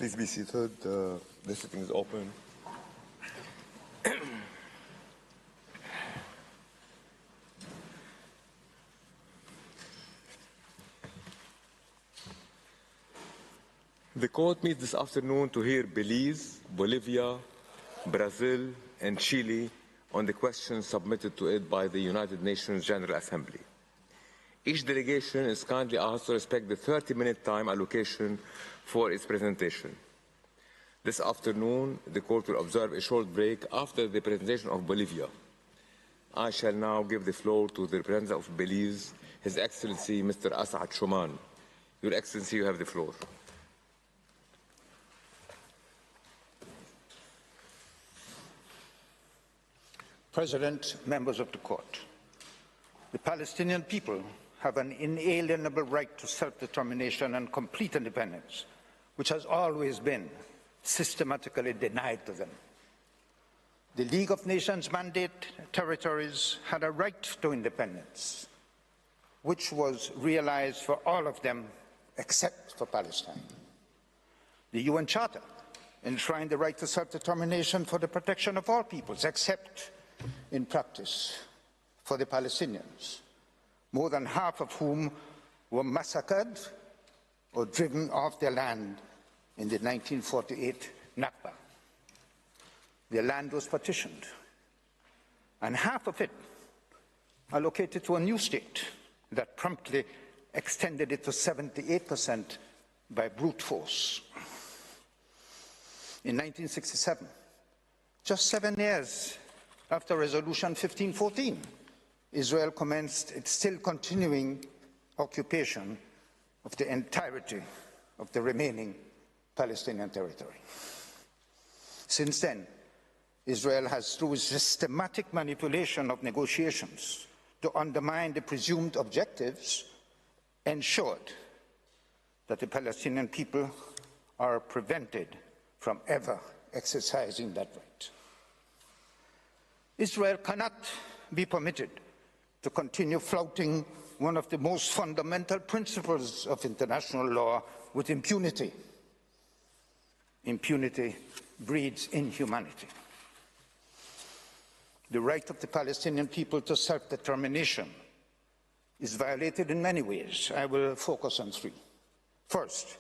Please be seated. The sitting is open. The court meets this afternoon to hear Belize, Bolivia, Brazil, and Chile on the questions submitted to it by the United Nations General Assembly. Each delegation is kindly asked to respect the 30-minute time allocation for its presentation. This afternoon, the court will observe a short break after the presentation of Bolivia. I shall now give the floor to the representative of Belize, His Excellency Mr. Asad Shuman. Your Excellency, you have the floor. President, members of the court, the Palestinian people have an inalienable right to self-determination and complete independence, which has always been systematically denied to them. The League of Nations mandate territories had a right to independence, which was realized for all of them except for Palestine. The UN Charter enshrined the right to self-determination for the protection of all peoples, except in practice for the Palestinians, more than half of whom were massacred or driven off their land in the 1948 Nakba. Their land was partitioned, and half of it allocated to a new state that promptly extended it to 78% by brute force. In 1967, just 7 years after Resolution 1514, Israel commenced its still continuing occupation of the entirety of the remaining Palestinian territory. Since then, Israel has, through systematic manipulation of negotiations to undermine the presumed objectives, ensured that the Palestinian people are prevented from ever exercising that right. Israel cannot be permitted to continue flouting one of the most fundamental principles of international law with impunity. Impunity breeds inhumanity. The right of the Palestinian people to self-determination is violated in many ways. I will focus on 3. First,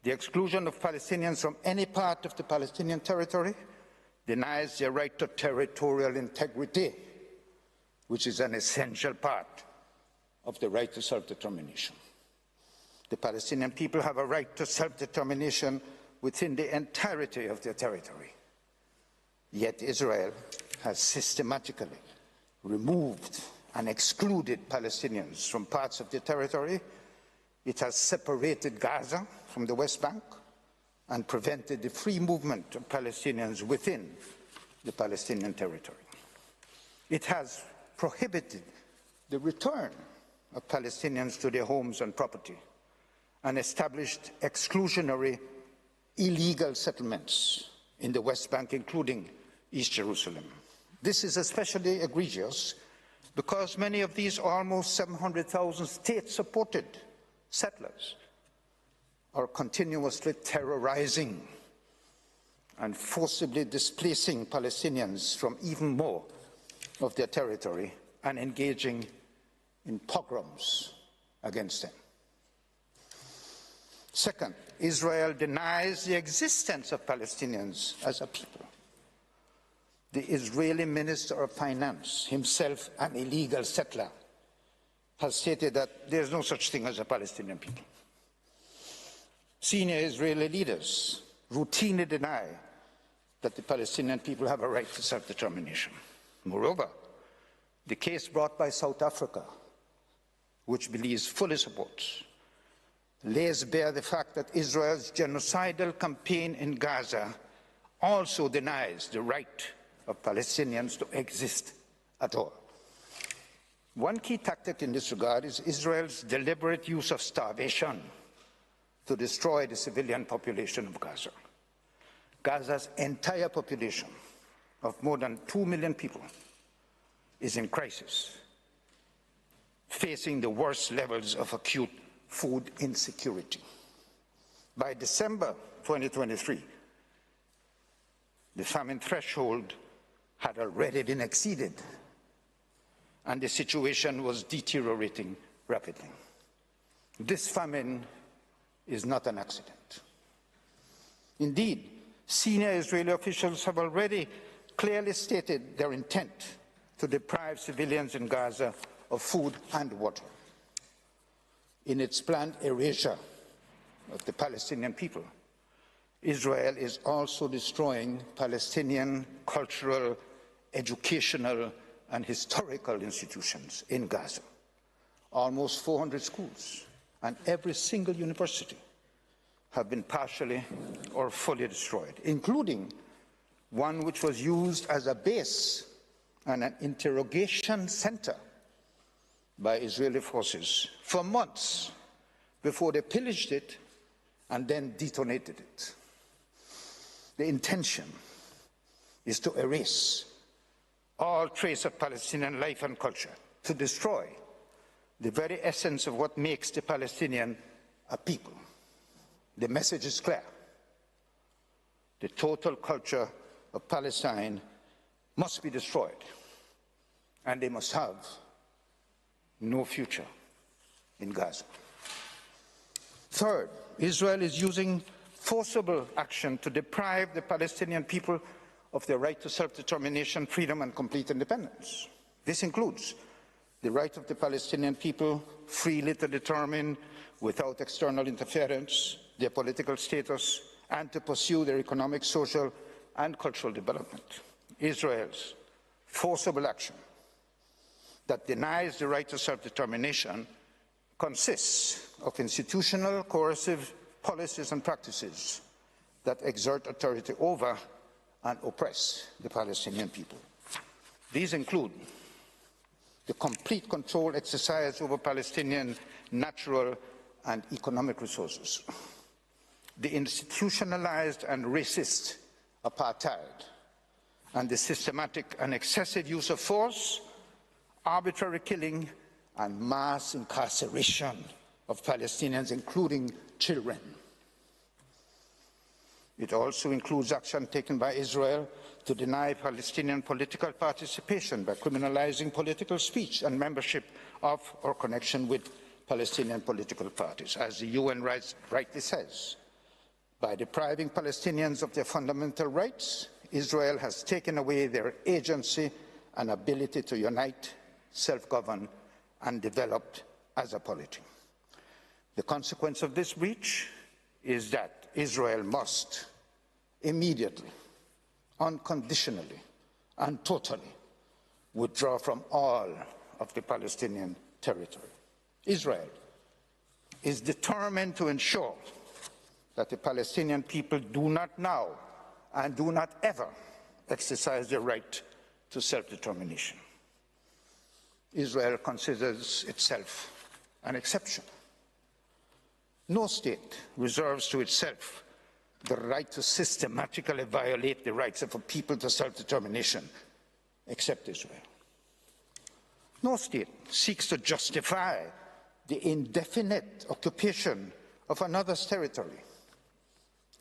the exclusion of Palestinians from any part of the Palestinian territory denies their right to territorial integrity, which is an essential part of the right to self-determination. The Palestinian people have a right to self-determination within the entirety of their territory. Yet Israel has systematically removed and excluded Palestinians from parts of the territory. It has separated Gaza from the West Bank and prevented the free movement of Palestinians within the Palestinian territory. It has prohibited the return of Palestinians to their homes and property and established exclusionary illegal settlements in the West Bank, including East Jerusalem. This is especially egregious because many of these almost 700,000 state-supported settlers are continuously terrorizing and forcibly displacing Palestinians from even more of their territory and engaging in pogroms against them. Second, Israel denies the existence of Palestinians as a people. The Israeli Minister of Finance, himself an illegal settler, has stated that there is no such thing as a Palestinian people. Senior Israeli leaders routinely deny that the Palestinian people have a right to self-determination. Moreover, the case brought by South Africa, which Belize fully supports, lays bare the fact that Israel's genocidal campaign in Gaza also denies the right of Palestinians to exist at all. One key tactic in this regard is Israel's deliberate use of starvation to destroy the civilian population of Gaza. Gaza's entire population of more than 2 million people is in crisis, facing the worst levels of acute food insecurity. By December 2023, the famine threshold had already been exceeded, and the situation was deteriorating rapidly. This famine is not an accident. Indeed, senior Israeli officials have already clearly stated their intent to deprive civilians in Gaza of food and water. In its planned erasure of the Palestinian people, Israel is also destroying Palestinian cultural, educational, and historical institutions in Gaza. Almost 400 schools and every single university have been partially or fully destroyed, including one which was used as a base and an interrogation center by Israeli forces for months before they pillaged it and then detonated it. The intention is to erase all trace of Palestinian life and culture, to destroy the very essence of what makes the Palestinian a people. The message is clear. The total culture of Palestine must be destroyed, and they must have no future in Gaza. Third, Israel is using forcible action to deprive the Palestinian people of their right to self-determination, freedom, and complete independence. This includes the right of the Palestinian people freely to determine, without external interference, their political status and to pursue their economic, social, and cultural development. Israel's forcible action that denies the right to self-determination consists of institutional, coercive policies and practices that exert authority over and oppress the Palestinian people. These include the complete control exercised over Palestinian natural and economic resources, the institutionalized and racist apartheid, and the systematic and excessive use of force, arbitrary killing, and mass incarceration of Palestinians, including children. It also includes action taken by Israel to deny Palestinian political participation by criminalizing political speech and membership of or connection with Palestinian political parties. As the UN rightly says, by depriving Palestinians of their fundamental rights, Israel has taken away their agency and ability to unite, self-govern, and develop as a polity. The consequence of this breach is that Israel must immediately, unconditionally, and totally withdraw from all of the Palestinian territory. Israel is determined to ensure that the Palestinian people do not now and do not ever exercise their right to self-determination. Israel considers itself an exception. No state reserves to itself the right to systematically violate the rights of a people to self-determination, except Israel. No state seeks to justify the indefinite occupation of another's territory,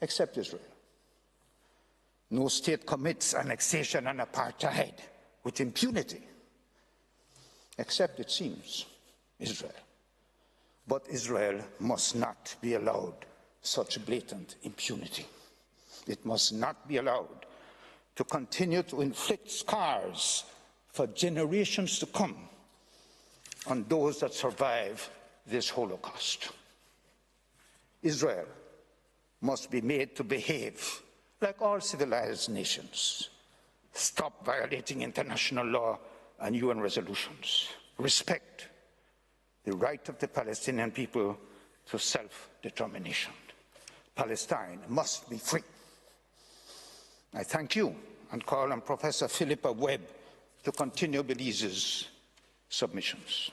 except Israel. No state commits annexation and apartheid with impunity, except, it seems, Israel. But Israel must not be allowed such blatant impunity. It must not be allowed to continue to inflict scars for generations to come on those that survive this Holocaust. Israel must be made to behave like all civilized nations. Stop violating international law and UN resolutions. Respect the right of the Palestinian people to self-determination. Palestine must be free. I thank you and call on Professor Philippa Webb to continue Belize's submissions.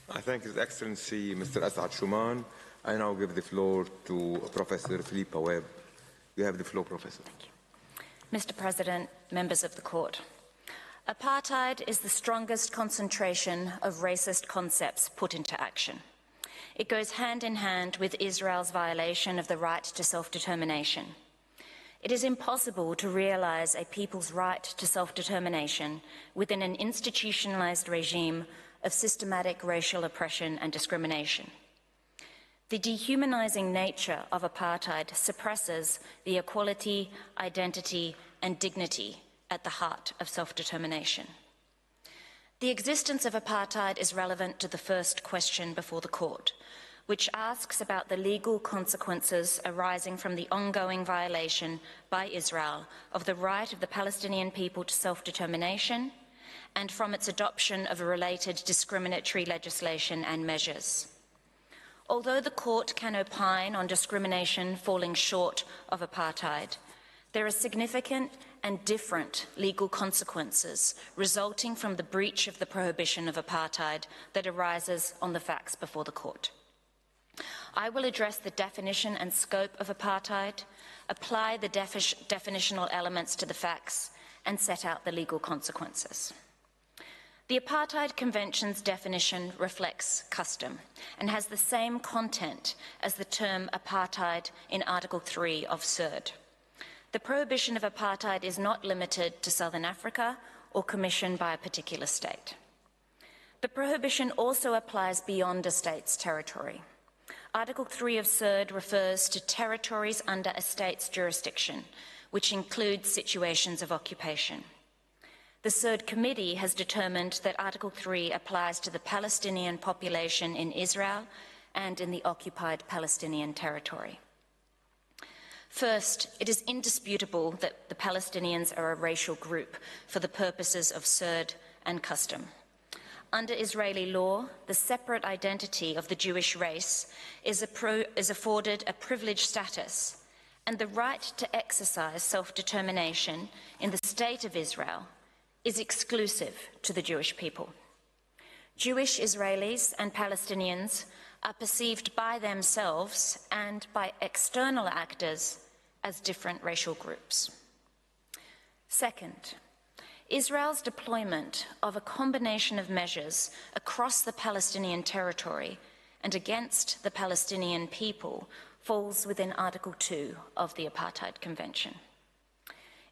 I thank His Excellency Mr. Asad Shuman. I now give the floor to Professor Philippa Webb. You have the floor, Professor. Thank you. Mr. President, members of the Court. Apartheid is the strongest concentration of racist concepts put into action. It goes hand in hand with Israel's violation of the right to self-determination. It is impossible to realize a people's right to self-determination within an institutionalized regime of systematic racial oppression and discrimination. The dehumanizing nature of apartheid suppresses the equality, identity, and dignity at the heart of self-determination. The existence of apartheid is relevant to the first question before the court, which asks about the legal consequences arising from the ongoing violation by Israel of the right of the Palestinian people to self-determination and from its adoption of related discriminatory legislation and measures. Although the court can opine on discrimination falling short of apartheid, there are significant and different legal consequences resulting from the breach of the prohibition of apartheid that arises on the facts before the court. I will address the definition and scope of apartheid, apply the definitional elements to the facts, and set out the legal consequences. The Apartheid Convention's definition reflects custom and has the same content as the term apartheid in Article 3 of CERD. The prohibition of apartheid is not limited to Southern Africa or commissioned by a particular state. The prohibition also applies beyond a state's territory. Article 3 of CERD refers to territories under a state's jurisdiction, which includes situations of occupation. The CERD Committee has determined that Article 3 applies to the Palestinian population in Israel and in the occupied Palestinian territory. First, it is indisputable that the Palestinians are a racial group for the purposes of CERD and custom. Under Israeli law, the separate identity of the Jewish race is afforded a privileged status, and the right to exercise self-determination in the State of Israel is exclusive to the Jewish people. Jewish Israelis and Palestinians are perceived by themselves and by external actors as different racial groups. Second, Israel's deployment of a combination of measures across the Palestinian territory and against the Palestinian people falls within Article 2 of the Apartheid Convention.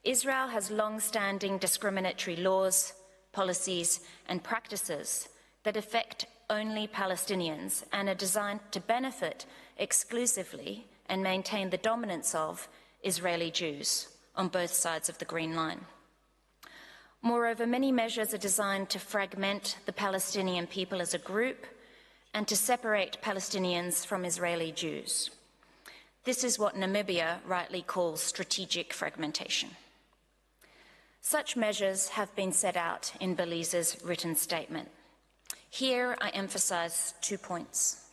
Israel has long-standing discriminatory laws, policies, and practices that affect only Palestinians and are designed to benefit exclusively and maintain the dominance of Israeli Jews on both sides of the Green Line. Moreover, many measures are designed to fragment the Palestinian people as a group and to separate Palestinians from Israeli Jews. This is what Namibia rightly calls strategic fragmentation. Such measures have been set out in Belize's written statement. Here I emphasize 2 points.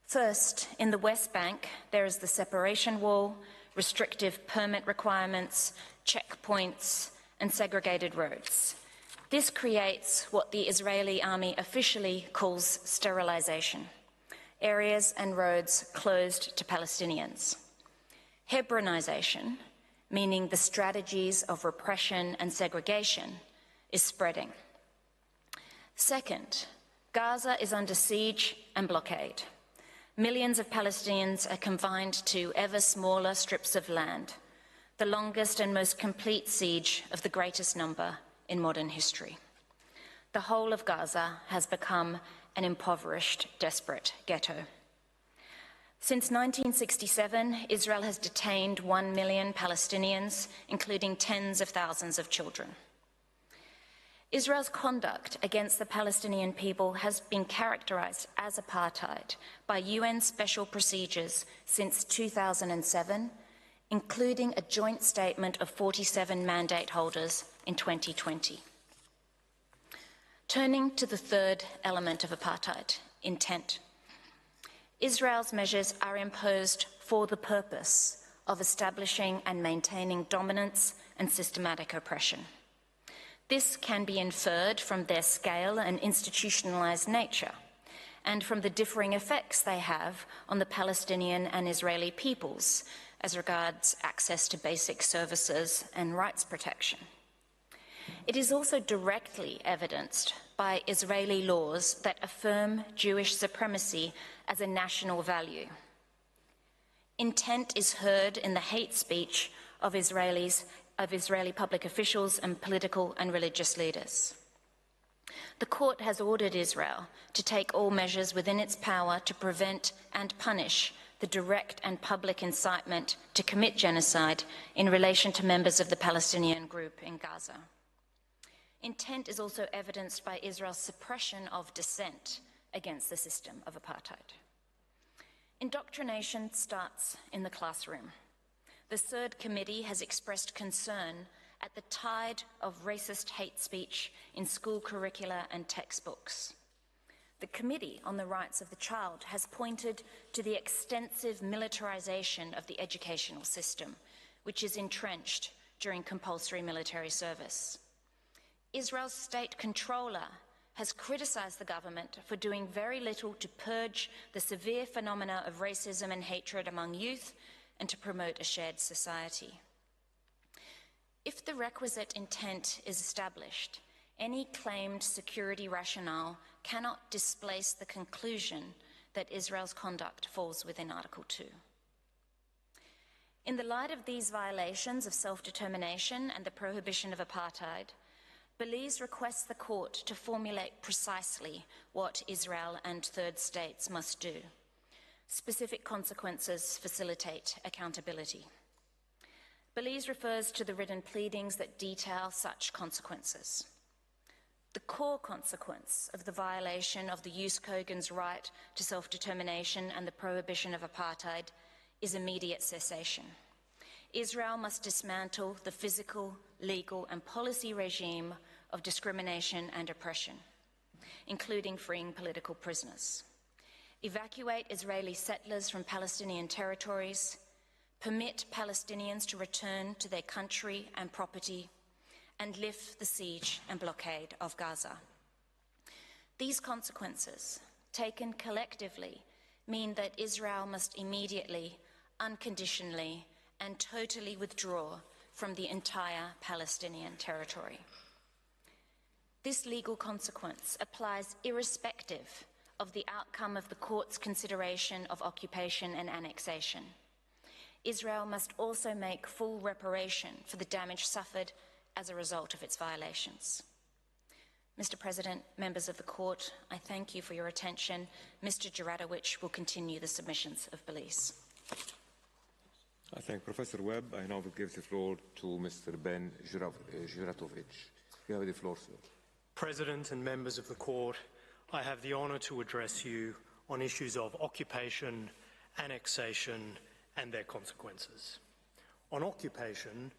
First, in the West Bank, there is the separation wall, restrictive permit requirements, checkpoints, and segregated roads. This creates what the Israeli army officially calls sterilization, areas and roads closed to Palestinians. Hebronization, meaning the strategies of repression and segregation, is spreading. Second, Gaza is under siege and blockade. Millions of Palestinians are confined to ever smaller strips of land, the longest and most complete siege of the greatest number in modern history. The whole of Gaza has become an impoverished, desperate ghetto. Since 1967, Israel has detained 1 million Palestinians, including tens of thousands of children. Israel's conduct against the Palestinian people has been characterized as apartheid by UN special procedures since 2007, including a joint statement of 47 mandate holders in 2020. Turning to the third element of apartheid, intent. Israel's measures are imposed for the purpose of establishing and maintaining dominance and systematic oppression. This can be inferred from their scale and institutionalized nature, and from the differing effects they have on the Palestinian and Israeli peoples as regards access to basic services and rights protection. It is also directly evidenced by Israeli laws that affirm Jewish supremacy as a national value. Intent is heard in the hate speech of Israeli public officials and political and religious leaders. The court has ordered Israel to take all measures within its power to prevent and punish the direct and public incitement to commit genocide in relation to members of the Palestinian group in Gaza. Intent is also evidenced by Israel's suppression of dissent against the system of apartheid. Indoctrination starts in the classroom. The Third Committee has expressed concern at the tide of racist hate speech in school curricula and textbooks. The Committee on the Rights of the Child has pointed to the extensive militarization of the educational system, which is entrenched during compulsory military service. Israel's state controller has criticized the government for doing very little to purge the severe phenomena of racism and hatred among youth and to promote a shared society. If the requisite intent is established, any claimed security rationale cannot displace the conclusion that Israel's conduct falls within Article 2. In the light of these violations of self-determination and the prohibition of apartheid, Belize requests the court to formulate precisely what Israel and third states must do. Specific consequences facilitate accountability. Belize refers to the written pleadings that detail such consequences. The core consequence of the violation of the Jus Cogens right to self-determination and the prohibition of apartheid is immediate cessation. Israel must dismantle the physical, legal, and policy regime of discrimination and oppression, including freeing political prisoners. Evacuate Israeli settlers from Palestinian territories, permit Palestinians to return to their country and property, and lift the siege and blockade of Gaza. These consequences, taken collectively, mean that Israel must immediately, unconditionally, and totally withdraw from the entire Palestinian territory. This legal consequence applies irrespective of the outcome of the court's consideration of occupation and annexation. Israel must also make full reparation for the damage suffered as a result of its violations. Mr. President, members of the court, I thank you for your attention. Mr. Juradowicz will continue the submissions of Belize. I thank Professor Webb. I now will give the floor to Mr. Ben Juradowicz. You have the floor, sir. President and members of the court, I have the honour to address you on issues of occupation, annexation, and their consequences. On occupation,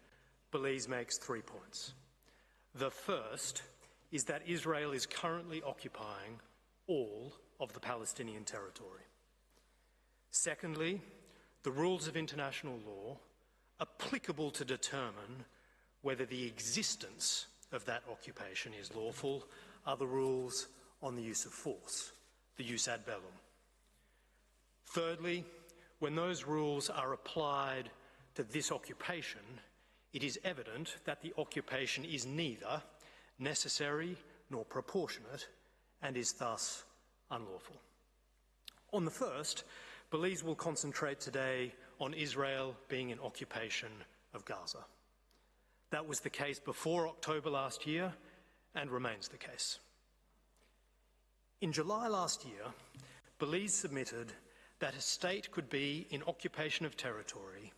Belize makes 3 points. The first is that Israel is currently occupying all of the Palestinian territory. Secondly, the rules of international law applicable to determine whether the existence of that occupation is lawful are the rules on the use of force, the jus ad bellum. Thirdly, when those rules are applied to this occupation, it is evident that the occupation is neither necessary nor proportionate and is thus unlawful. On the first, Belize will concentrate today on Israel being in occupation of Gaza. That was the case before October last year and remains the case. In July last year, Belize submitted that a state could be in occupation of territory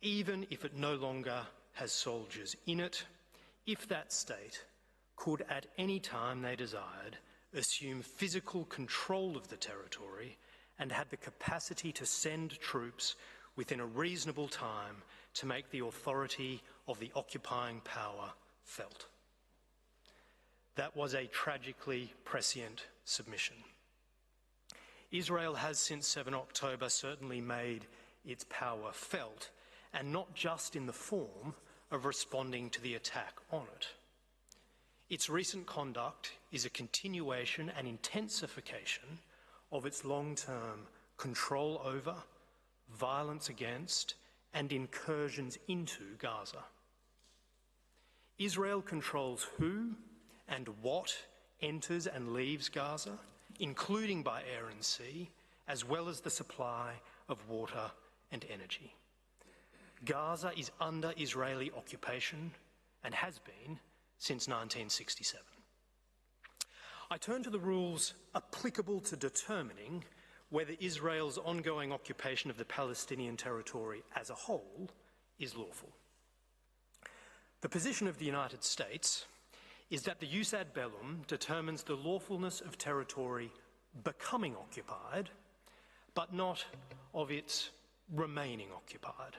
even if it no longer has soldiers in it, if that state could at any time they desired assume physical control of the territory and had the capacity to send troops within a reasonable time to make the authority of the occupying power felt. That was a tragically prescient submission. Israel has since 7 October certainly made its power felt, and not just in the form of responding to the attack on it. Its recent conduct is a continuation and intensification of its long-term control over, violence against, and incursions into Gaza. Israel controls who and what enters and leaves Gaza, including by air and sea, as well as the supply of water and energy. Gaza is under Israeli occupation and has been since 1967. I turn to the rules applicable to determining whether Israel's ongoing occupation of the Palestinian territory as a whole is lawful. The position of the United States is that the jus ad bellum determines the lawfulness of territory becoming occupied, but not of its remaining occupied.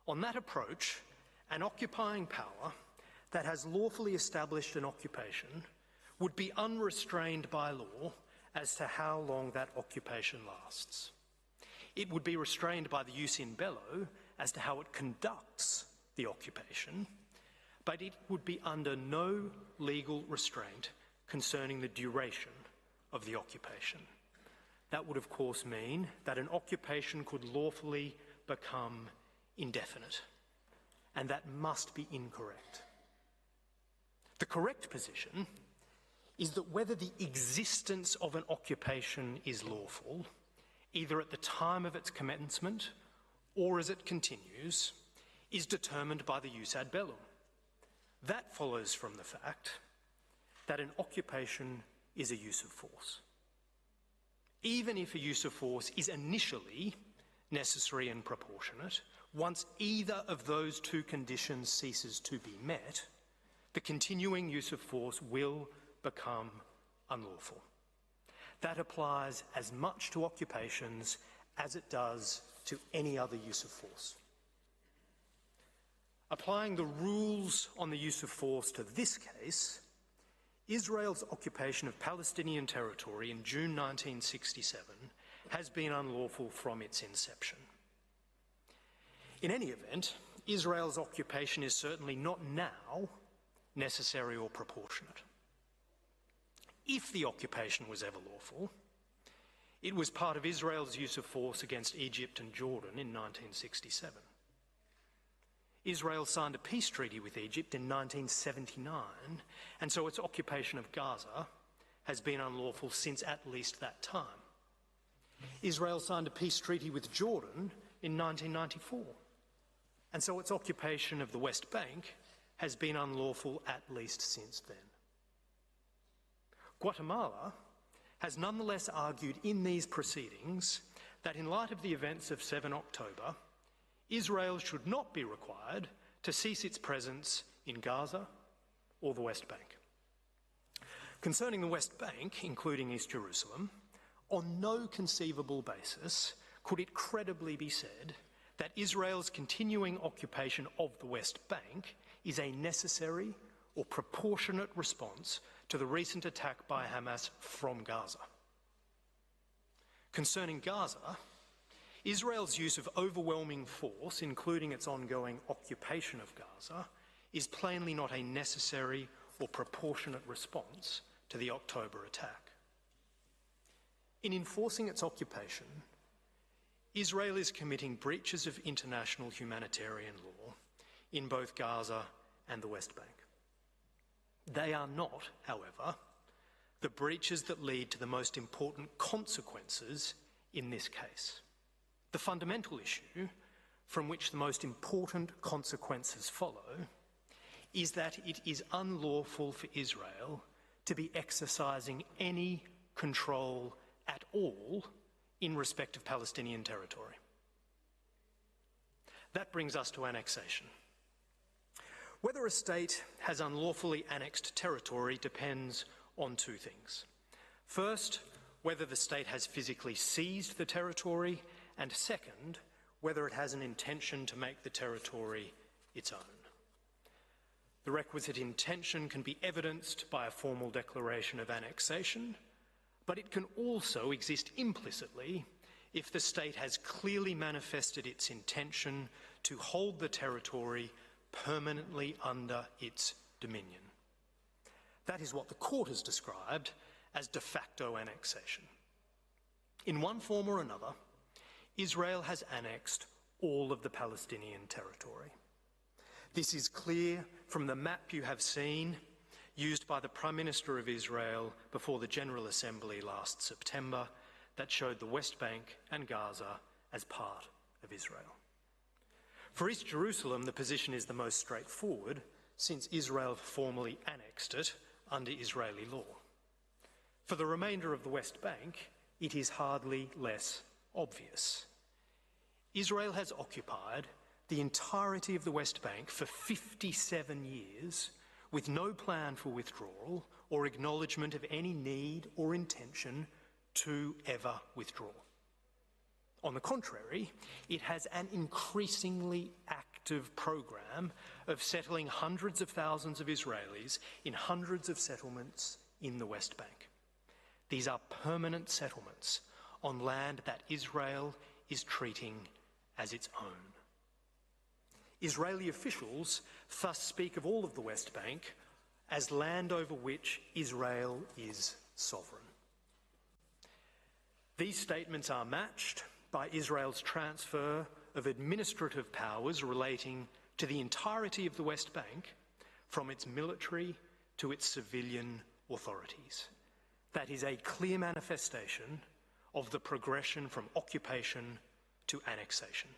On that approach, an occupying power that has lawfully established an occupation would be unrestrained by law as to how long that occupation lasts. It would be restrained by the jus in bello as to how it conducts the occupation, but it would be under no legal restraint concerning the duration of the occupation. That would, of course, mean that an occupation could lawfully become indefinite, and that must be incorrect. The correct position is that whether the existence of an occupation is lawful, either at the time of its commencement or as it continues, is determined by the jus ad bellum. That follows from the fact that an occupation is a use of force. Even if a use of force is initially necessary and proportionate, once either of those two conditions ceases to be met, the continuing use of force will become unlawful. That applies as much to occupations as it does to any other use of force. Applying the rules on the use of force to this case, Israel's occupation of Palestinian territory in June 1967 has been unlawful from its inception. In any event, Israel's occupation is certainly not now necessary or proportionate. If the occupation was ever lawful, it was part of Israel's use of force against Egypt and Jordan in 1967. Israel signed a peace treaty with Egypt in 1979, and so its occupation of Gaza has been unlawful since at least that time. Israel signed a peace treaty with Jordan in 1994, and so its occupation of the West Bank has been unlawful at least since then. Guatemala has nonetheless argued in these proceedings that in light of the events of 7 October, Israel should not be required to cease its presence in Gaza or the West Bank. Concerning the West Bank, including East Jerusalem, on no conceivable basis could it credibly be said that Israel's continuing occupation of the West Bank is a necessary or proportionate response to the recent attack by Hamas from Gaza. Concerning Gaza, Israel's use of overwhelming force, including its ongoing occupation of Gaza, is plainly not a necessary or proportionate response to the October attack. In enforcing its occupation, Israel is committing breaches of international humanitarian law in both Gaza and the West Bank. They are not, however, the breaches that lead to the most important consequences in this case. The fundamental issue from which the most important consequences follow is that it is unlawful for Israel to be exercising any control at all in respect of Palestinian territory. That brings us to annexation. Whether a state has unlawfully annexed territory depends on two things. First, whether the state has physically seized the territory, and second, whether it has an intention to make the territory its own. The requisite intention can be evidenced by a formal declaration of annexation, but it can also exist implicitly if the state has clearly manifested its intention to hold the territory permanently under its dominion. That is what the court has described as de facto annexation. In one form or another, Israel has annexed all of the Palestinian territory. This is clear from the map you have seen used by the Prime Minister of Israel before the General Assembly last September that showed the West Bank and Gaza as part of Israel. For East Jerusalem, the position is the most straightforward, since Israel formally annexed it under Israeli law. For the remainder of the West Bank, it is hardly less obvious. Israel has occupied the entirety of the West Bank for 57 years with no plan for withdrawal or acknowledgement of any need or intention to ever withdraw. On the contrary, it has an increasingly active program of settling hundreds of thousands of Israelis in hundreds of settlements in the West Bank. These are permanent settlements on land that Israel is treating as its own. Israeli officials thus speak of all of the West Bank as land over which Israel is sovereign. These statements are matched by Israel's transfer of administrative powers relating to the entirety of the West Bank from its military to its civilian authorities. That is a clear manifestation of the progression from occupation to annexation.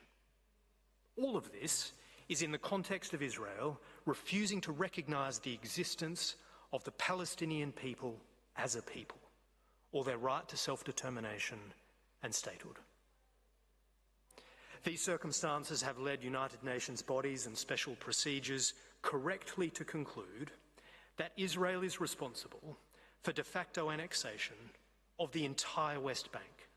All of this is in the context of Israel refusing to recognise the existence of the Palestinian people as a people, or their right to self-determination and statehood. These circumstances have led United Nations bodies and special procedures correctly to conclude that Israel is responsible for de facto annexation of the entire West Bank,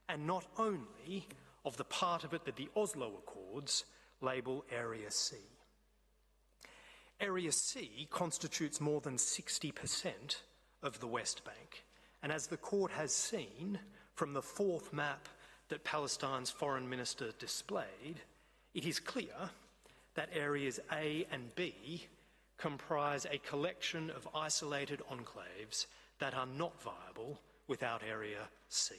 and not only of the part of it that the Oslo Accords label Area C. Area C constitutes more than 60% of the West Bank, and as the court has seen from the fourth map that Palestine's foreign minister displayed, it is clear that areas A and B comprise a collection of isolated enclaves that are not viable without Area C.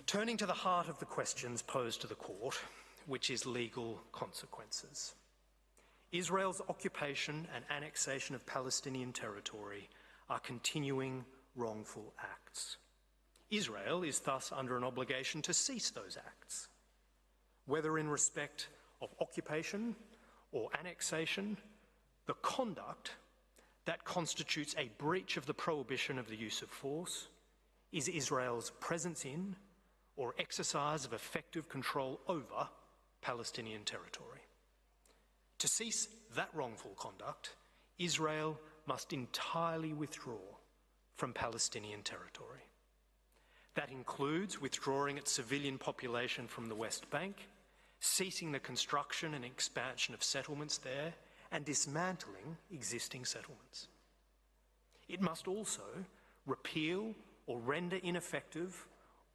Turning to the heart of the questions posed to the court, which is legal consequences. Israel's occupation and annexation of Palestinian territory are continuing wrongful acts. Israel is thus under an obligation to cease those acts, whether in respect of occupation or annexation. The conduct that constitutes a breach of the prohibition of the use of force is Israel's presence in or exercise of effective control over Palestinian territory. To cease that wrongful conduct, Israel must entirely withdraw from Palestinian territory. That includes withdrawing its civilian population from the West Bank, ceasing the construction and expansion of settlements there, and dismantling existing settlements. It must also repeal or render ineffective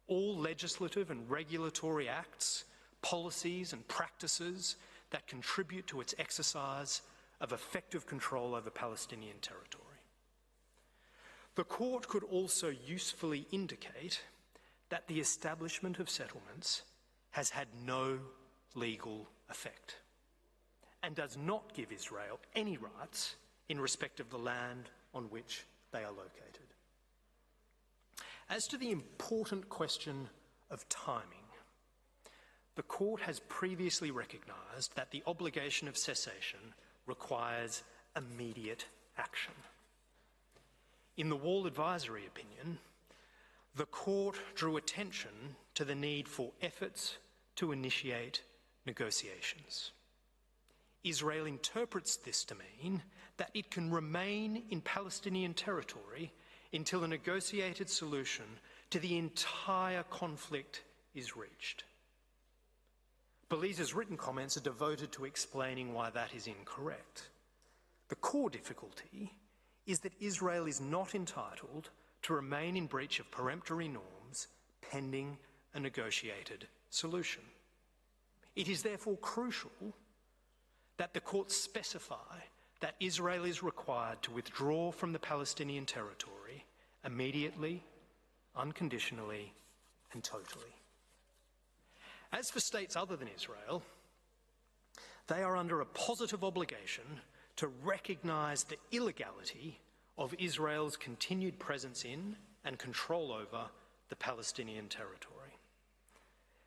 all legislative and regulatory acts, policies and practices that contribute to its exercise of effective control over Palestinian territory. The court could also usefully indicate that the establishment of settlements has had no legal effect and does not give Israel any rights in respect of the land on which they are located. As to the important question of timing, the court has previously recognised that the obligation of cessation requires immediate action. In the Wall Advisory opinion, the court drew attention to the need for efforts to initiate negotiations. Israel interprets this to mean that it can remain in Palestinian territory until a negotiated solution to the entire conflict is reached. Belize's written comments are devoted to explaining why that is incorrect. The core difficulty is that Israel is not entitled to remain in breach of peremptory norms pending a negotiated solution. It is therefore crucial that the court specify that Israel is required to withdraw from the Palestinian territory immediately, unconditionally, and totally. As for states other than Israel, they are under a positive obligation to recognise the illegality of Israel's continued presence in and control over the Palestinian territory.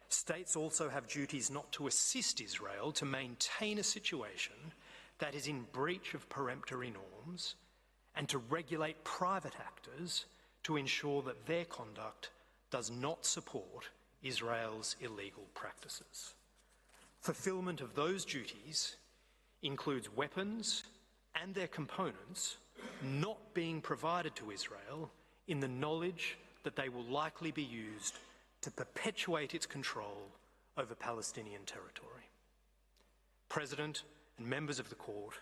States also have duties not to assist Israel to maintain a situation that is in breach of peremptory norms and to regulate private actors to ensure that their conduct does not support Israel's illegal practices. Fulfilment of those duties includes weapons and their components not being provided to Israel in the knowledge that they will likely be used to perpetuate its control over Palestinian territory. President and members of the Court,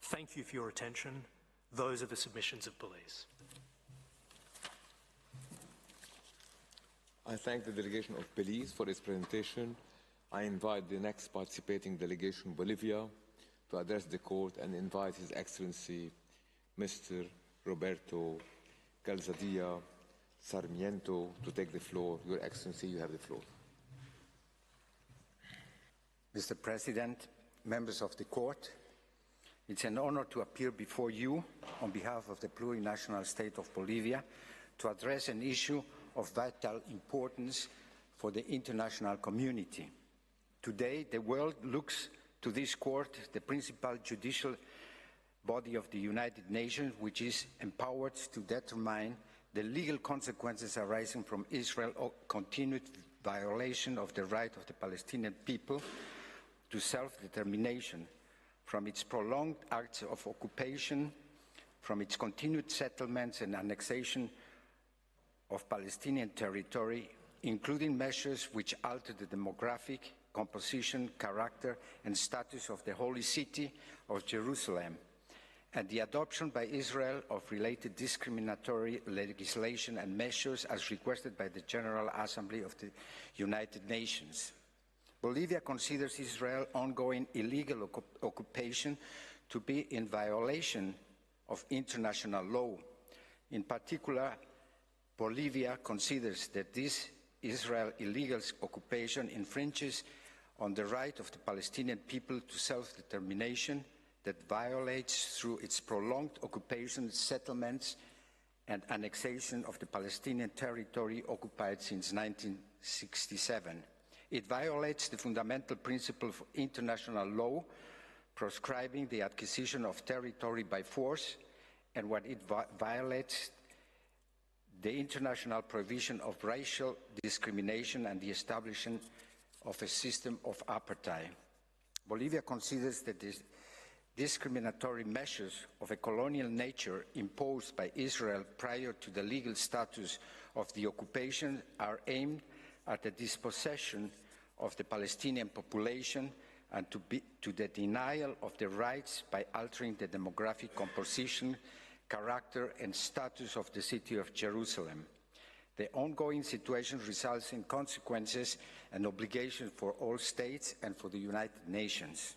thank you for your attention. Those are the submissions of Belize. I thank the delegation of Belize for its presentation. I invite the next participating delegation, Bolivia, to address the Court and invite His Excellency Mr. Roberto Calzadilla Sarmiento to take the floor. Your Excellency, you have the floor. Mr. President, members of the Court, it's an honor to appear before you on behalf of the plurinational state of Bolivia to address an issue of vital importance for the international community. Today, the world looks to this court, the principal judicial body of the United Nations, which is empowered to determine the legal consequences arising from Israel's continued violation of the right of the Palestinian people to self-determination, from its prolonged acts of occupation, from its continued settlements and annexation of Palestinian territory, including measures which alter the demographic composition, character, and status of the holy city of Jerusalem, and the adoption by Israel of related discriminatory legislation and measures as requested by the General Assembly of the United Nations. Bolivia considers Israel's ongoing illegal occupation to be in violation of international law. In particular, Bolivia considers that this Israel illegal occupation infringes on the right of the Palestinian people to self-determination, that violates through its prolonged occupation, settlements, and annexation of the Palestinian territory occupied since 1967. It violates the fundamental principle of international law, proscribing the acquisition of territory by force, and what it violates the international provision of racial discrimination and the establishment of a system of apartheid. Bolivia considers that the discriminatory measures of a colonial nature imposed by Israel prior to the legal status of the occupation are aimed at the dispossession of the Palestinian population and to the denial of their rights by altering the demographic composition, character, and status of the city of Jerusalem. The ongoing situation results in consequences and obligations for all states and for the United Nations.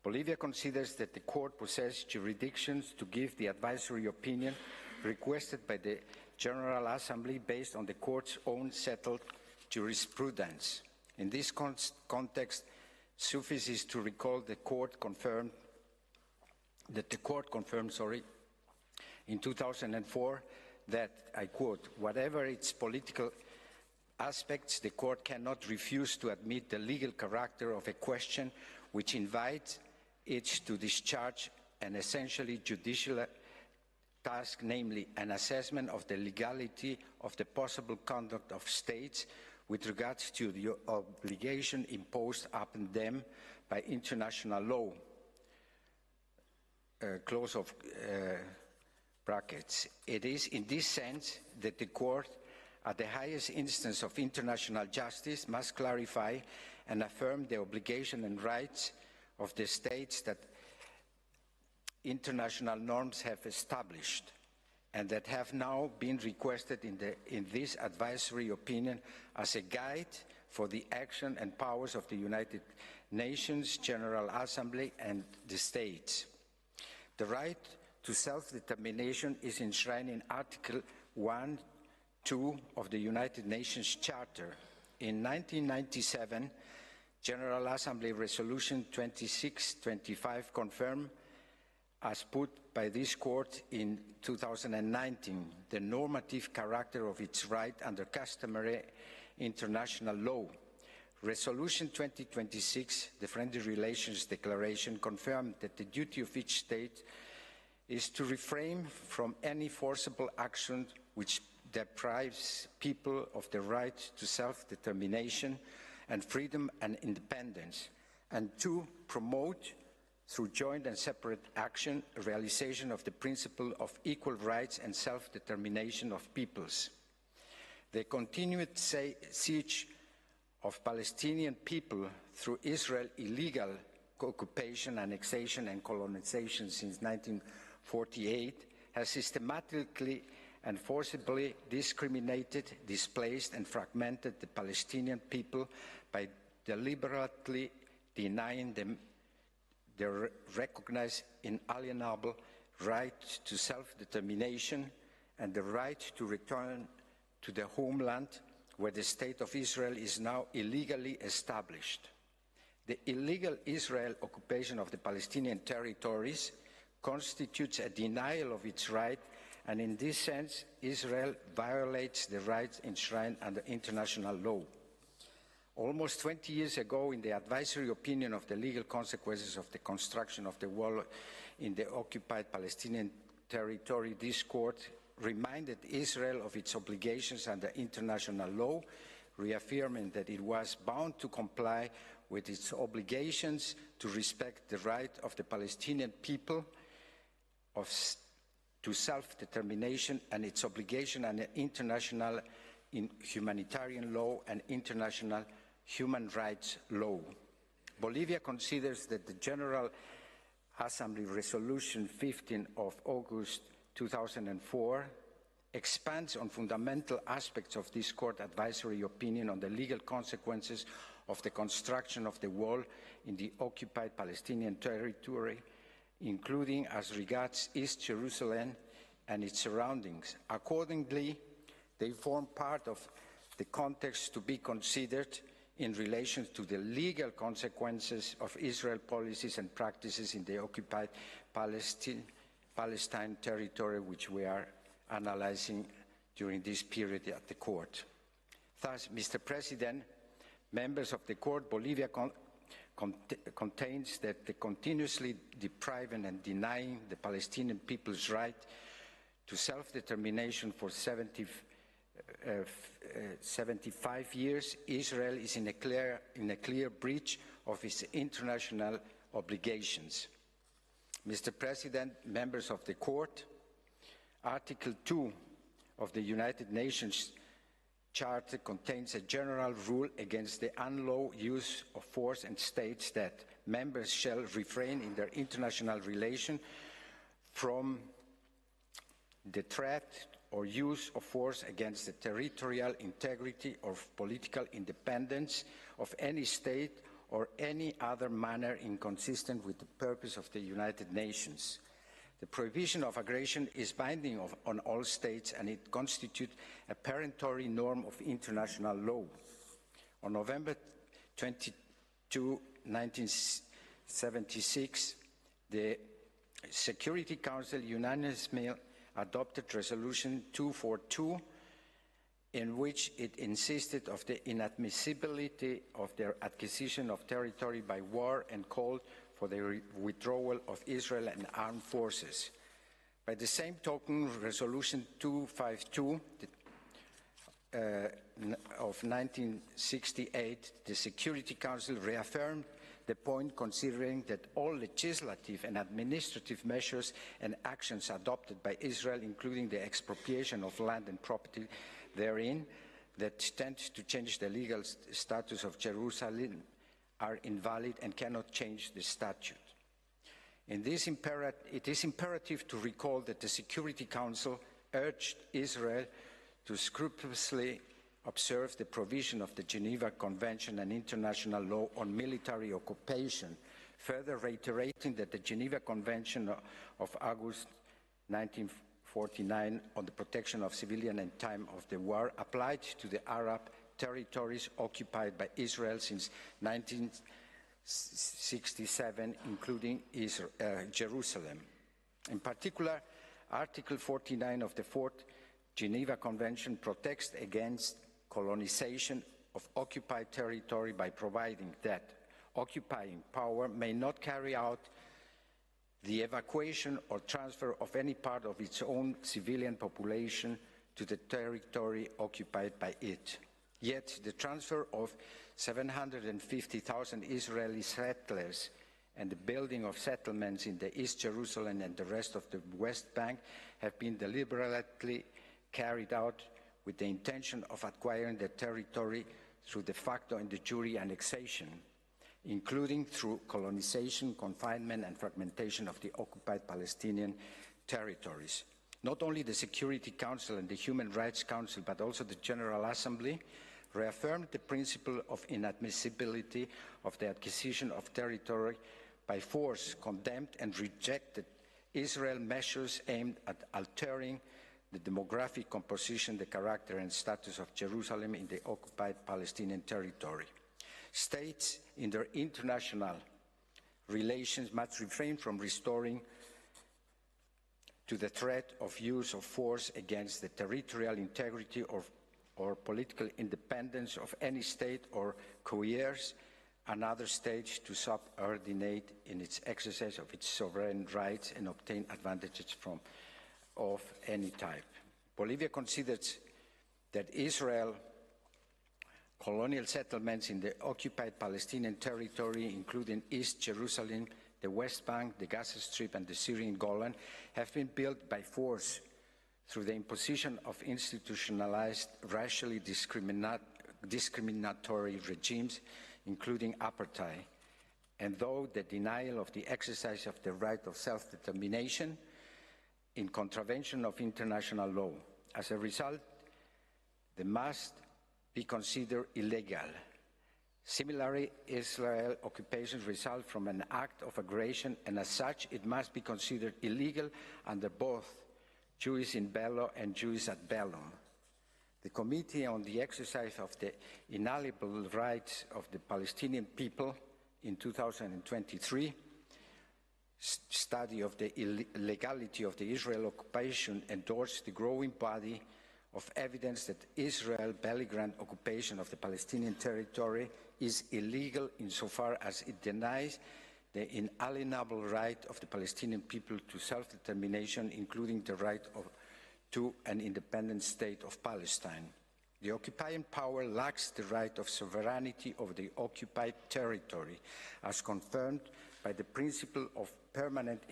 Bolivia considers that the court possesses jurisdictions to give the advisory opinion requested by the General Assembly based on the court's own settled jurisprudence. In this context, suffices to recall the court confirmed in 2004 that, I quote, "Whatever its political aspects, the court cannot refuse to admit the legal character of a question which invites it to discharge an essentially judicial task, namely an assessment of the legality of the possible conduct of states with regards to the obligation imposed upon them by international law." Close of brackets. It is in this sense that the court, at the highest instance of international justice, must clarify and affirm the obligation and rights of the states that international norms have established and that have now been requested in this advisory opinion as a guide for the action and powers of the United Nations General Assembly and the states. The right to self-determination is enshrined in Article 1(2) of the United Nations Charter. In 1997, General Assembly Resolution 2625 confirmed as put by this court in 2019, the normative character of its right under customary international law. Resolution 2026, the Friendly Relations Declaration, confirmed that the duty of each state is to refrain from any forcible action which deprives people of the right to self-determination and freedom and independence, and to promote, through joint and separate action, a realization of the principle of equal rights and self-determination of peoples. The continued siege of Palestinian people through Israel's illegal occupation, annexation and colonization since 1948 has systematically and forcibly discriminated, displaced and fragmented the Palestinian people by deliberately denying them their recognized inalienable right to self-determination and the right to return to their homeland, where the State of Israel is now illegally established. The illegal Israel occupation of the Palestinian territories constitutes a denial of its right, and in this sense, Israel violates the rights enshrined under international law. Almost 20 years ago, in the advisory opinion of the legal consequences of the construction of the wall in the occupied Palestinian territory, this court reminded Israel of its obligations under international law, reaffirming that it was bound to comply with its obligations to respect the right of the Palestinian people to self-determination and its obligation under international humanitarian law and international human rights law. Bolivia considers that the General Assembly Resolution 15 of August 2004 expands on fundamental aspects of this court advisory opinion on the legal consequences of the construction of the wall in the occupied Palestinian territory, including as regards East Jerusalem and its surroundings. Accordingly, they form part of the context to be considered in relation to the legal consequences of Israel policies and practices in the occupied Palestine territory, which we are analyzing during this period at the court. Thus, Mr. President, members of the court, Bolivia contains that the continuously depriving and denying the Palestinian people's right to self-determination for 75 years, Israel is in a clear breach of its international obligations. Mr. President, members of the court, Article 2 of the United Nations Charter contains a general rule against the unlawful use of force and states that members shall refrain in their international relation from the threat or use of force against the territorial integrity or political independence of any state or any other manner inconsistent with the purpose of the United Nations. The prohibition of aggression is binding on all states, and it constitutes a peremptory norm of international law. On November 22, 1976, the Security Council unanimously adopted Resolution 242, in which it insisted on the inadmissibility of their acquisition of territory by war and called for the withdrawal of Israel and armed forces. By the same token, Resolution 252 of 1968, the Security Council reaffirmed the point, considering that all legislative and administrative measures and actions adopted by Israel, including the expropriation of land and property therein, that tend to change the legal status of Jerusalem, are invalid and cannot change the statute. It is imperative to recall that the Security Council urged Israel to scrupulously observe the provision of the Geneva Convention and international law on military occupation, further reiterating that the Geneva Convention of August 1949 on the protection of civilians in time of the war applied to the Arab territories occupied by Israel since 1967, including Jerusalem. In particular, Article 49 of the Fourth Geneva Convention protects against colonization of occupied territory by providing that occupying power may not carry out the evacuation or transfer of any part of its own civilian population to the territory occupied by it. Yet the transfer of 750,000 Israeli settlers and the building of settlements in the East Jerusalem and the rest of the West Bank have been deliberately carried out with the intention of acquiring the territory through de facto and de jure annexation, including through colonization, confinement, and fragmentation of the occupied Palestinian territories. Not only the Security Council and the Human Rights Council, but also the General Assembly reaffirmed the principle of inadmissibility of the acquisition of territory by force, condemned and rejected Israel's measures aimed at altering the demographic composition, the character and status of Jerusalem in the occupied Palestinian territory. States in their international relations must refrain from restoring to the threat of use of force against the territorial integrity or political independence of any state or coerce another state to subordinate in its exercise of its sovereign rights and obtain advantages of any type. Bolivia considers that Israel colonial settlements in the occupied Palestinian territory, including East Jerusalem, the West Bank, the Gaza Strip, and the Syrian Golan, have been built by force through the imposition of institutionalized, racially discriminatory regimes, including apartheid, and though the denial of the exercise of the right of self-determination in contravention of international law. As a result, they must be considered illegal. Similarly, Israel occupations result from an act of aggression, and as such, it must be considered illegal under both jus in bello and jus ad bellum. The Committee on the Exercise of the Inalienable Rights of the Palestinian People in 2023 study of the illegality of the Israel occupation endorsed the growing body of evidence that Israel's belligerent occupation of the Palestinian territory is illegal insofar as it denies the inalienable right of the Palestinian people to self-determination, including the right to an independent state of Palestine. The occupying power lacks the right of sovereignty over the occupied territory, as confirmed by the principle of permanent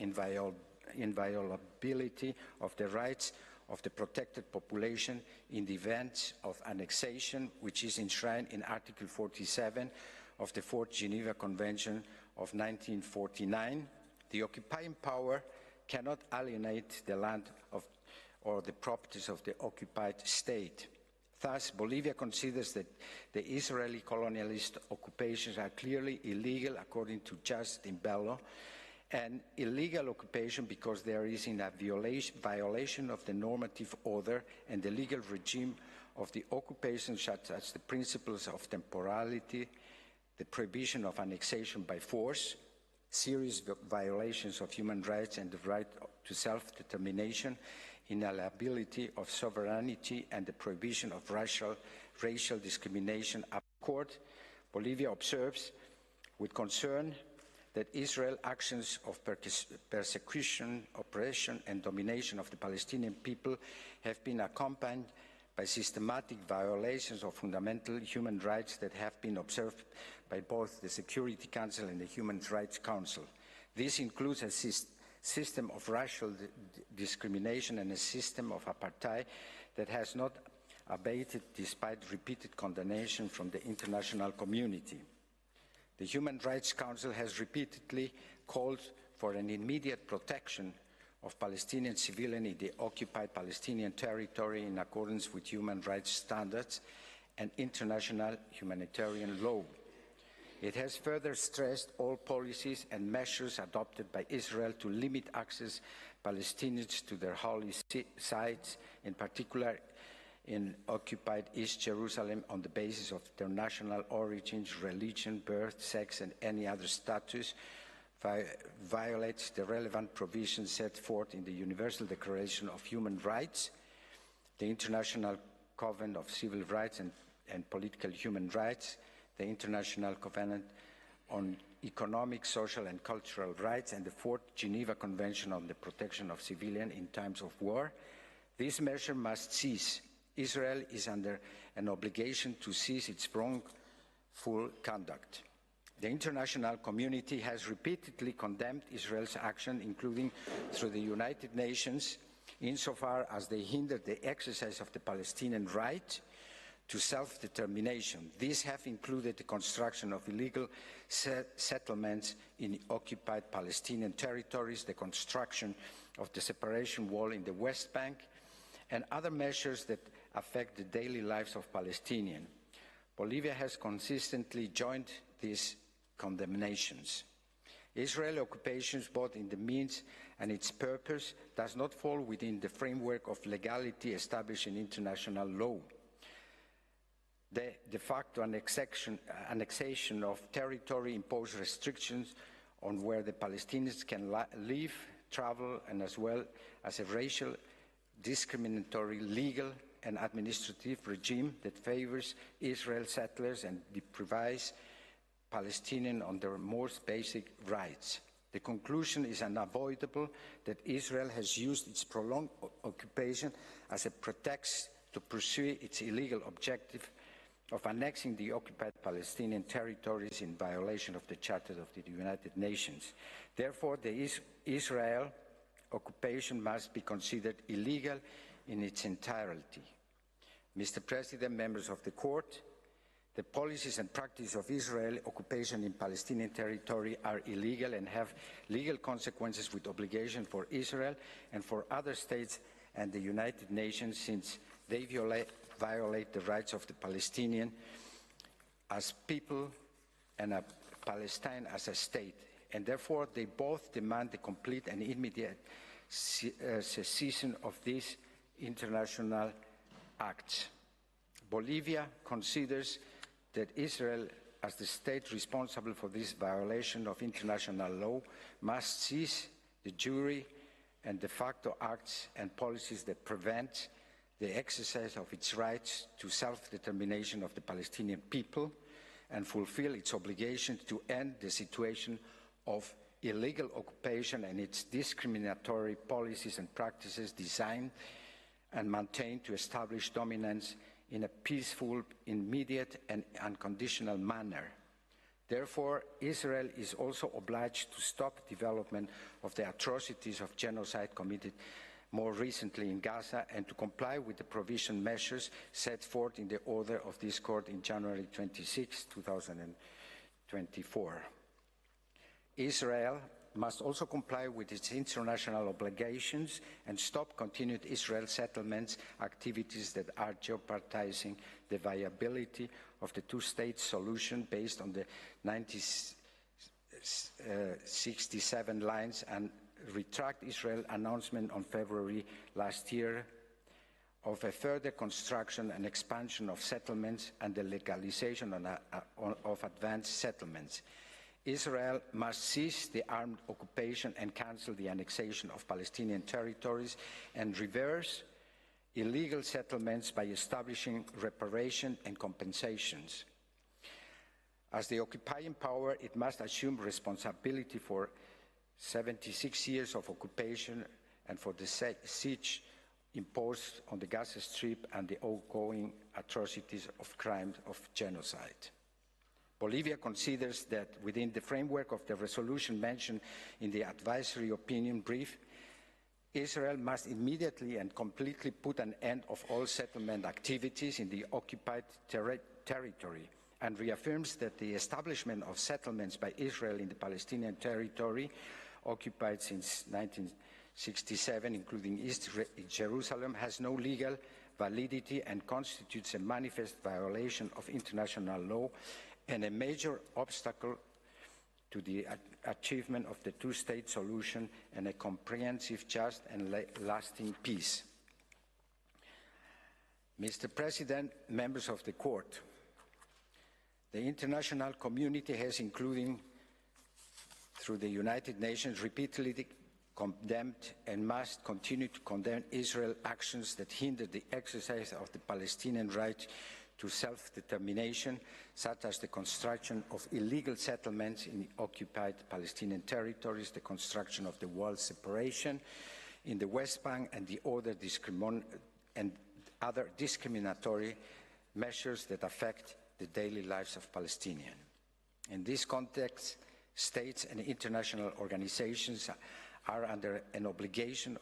inviolability of the rights of the protected population in the event of annexation, which is enshrined in Article 47 of the Fourth Geneva Convention of 1949. The occupying power cannot alienate the land or the properties of the occupied state. Thus, Bolivia considers that the Israeli colonialist occupations are clearly illegal according to jus in bello, an illegal occupation because there is in a violation of the normative order and the legal regime of the occupation, such as the principles of temporality, the prohibition of annexation by force, serious violations of human rights and the right to self-determination, inalienability of sovereignty, and the prohibition of racial discrimination. Court, Bolivia observes with concern that Israel's actions of persecution, oppression, and domination of the Palestinian people have been accompanied by systematic violations of fundamental human rights that have been observed by both the Security Council and the Human Rights Council. This includes a system of racial discrimination and a system of apartheid that has not abated despite repeated condemnation from the international community. The Human Rights Council has repeatedly called for an immediate protection of Palestinian civilians in the occupied Palestinian territory in accordance with human rights standards and international humanitarian law. It has further stressed all policies and measures adopted by Israel to limit access Palestinians to their holy sites, in particular in occupied East Jerusalem, on the basis of their national origins, religion, birth, sex, and any other status, violates the relevant provisions set forth in the Universal Declaration of Human Rights, the International Covenant of Civil Rights and Political Human Rights, the International Covenant on Economic, Social and Cultural Rights, and the Fourth Geneva Convention on the Protection of Civilians in Times of War. This measure must cease. Israel is under an obligation to cease its wrongful conduct. The international community has repeatedly condemned Israel's action, including through the United Nations, insofar as they hinder the exercise of the Palestinian right to self-determination. These have included the construction of illegal settlements in occupied Palestinian territories, the construction of the separation wall in the West Bank, and other measures that affect the daily lives of Palestinians. Bolivia has consistently joined these condemnations. Israeli occupations, both in the means and its purpose, does not fall within the framework of legality established in international law. The de facto annexation of territory imposed restrictions on where the Palestinians can live, travel, and as well as a racial, discriminatory, legal, and administrative regime that favors Israel settlers and deprives Palestinians on their most basic rights. The conclusion is unavoidable that Israel has used its prolonged occupation as a pretext to pursue its illegal objective of annexing the occupied Palestinian territories in violation of the Charter of the United Nations. Therefore, the Israel occupation must be considered illegal in its entirety. Mr. President, members of the Court, the policies and practice of Israeli occupation in Palestinian territory are illegal and have legal consequences with obligation for Israel and for other states and the United Nations, since they violate the rights of the Palestinians as people and Palestine as a state, and therefore they both demand the complete and immediate cessation of these international acts. Bolivia considers that Israel, as the state responsible for this violation of international law, must cease the jure and de facto acts and policies that prevent the exercise of its rights to self-determination of the Palestinian people and fulfill its obligations to end the situation of illegal occupation and its discriminatory policies and practices designed and maintained to establish dominance in a peaceful, immediate, and unconditional manner. Therefore, Israel is also obliged to stop development of the atrocities of genocide committed more recently in Gaza and to comply with the provision measures set forth in the order of this Court in January 26, 2024. Israel must also comply with its international obligations and stop continued Israel settlements activities that are jeopardizing the viability of the two-state solution based on the 1967 lines, and retract Israel's announcement on February last year of a further construction and expansion of settlements and the legalization of advanced settlements. Israel must cease the armed occupation and cancel the annexation of Palestinian territories and reverse illegal settlements by establishing reparation and compensations. As the occupying power, it must assume responsibility for 76 years of occupation and for the siege imposed on the Gaza Strip and the ongoing atrocities of crimes of genocide. Bolivia considers that within the framework of the resolution mentioned in the advisory opinion brief, Israel must immediately and completely put an end of all settlement activities in the occupied territory, and reaffirms that the establishment of settlements by Israel in the Palestinian territory occupied since 1967, including East Jerusalem, has no legal validity and constitutes a manifest violation of international law and a major obstacle to the achievement of the two-state solution and a comprehensive, just, and lasting peace. Mr. President, members of the Court, the international community has, including through the United Nations, repeatedly condemned and must continue to condemn Israel's actions that hinder the exercise of the Palestinian right to self-determination, such as the construction of illegal settlements in occupied Palestinian territories, the construction of the wall separation in the West Bank, and the other discriminatory measures that affect the daily lives of Palestinians. In this context, states and international organizations are under an obligation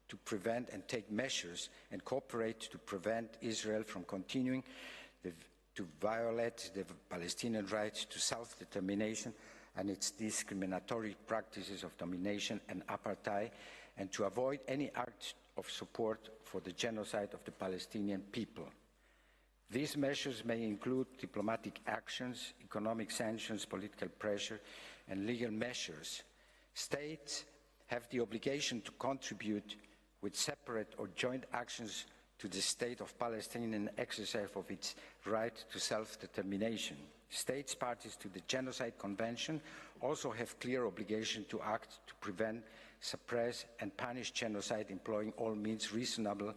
to prevent and take measures and cooperate to prevent Israel from continuing to violate the Palestinian right to self-determination and its discriminatory practices of domination and apartheid, and to avoid any act of support for the genocide of the Palestinian people. These measures may include diplomatic actions, economic sanctions, political pressure, and legal measures. States have the obligation to contribute with separate or joint actions to the state of Palestine and exercise of its right to self-determination. States parties to the Genocide Convention also have clear obligation to act to prevent, suppress, and punish genocide, employing all means reasonable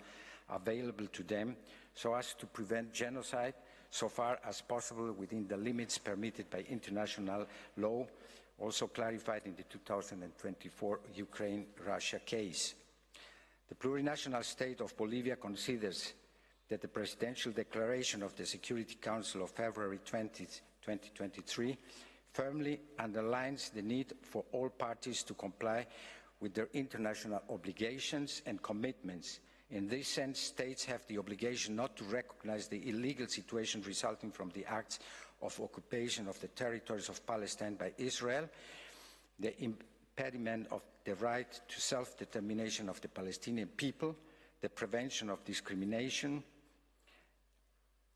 available to them, so as to prevent genocide so far as possible within the limits permitted by international law, also clarified in the 2024 Ukraine-Russia case. The plurinational state of Bolivia considers that the Presidential Declaration of the Security Council of February 20, 2023 firmly underlines the need for all parties to comply with their international obligations and commitments. In this sense, states have the obligation not to recognize the illegal situation resulting from the acts of occupation of the territories of Palestine by Israel, the impediment of the right to self-determination of the Palestinian people, the prevention of discrimination,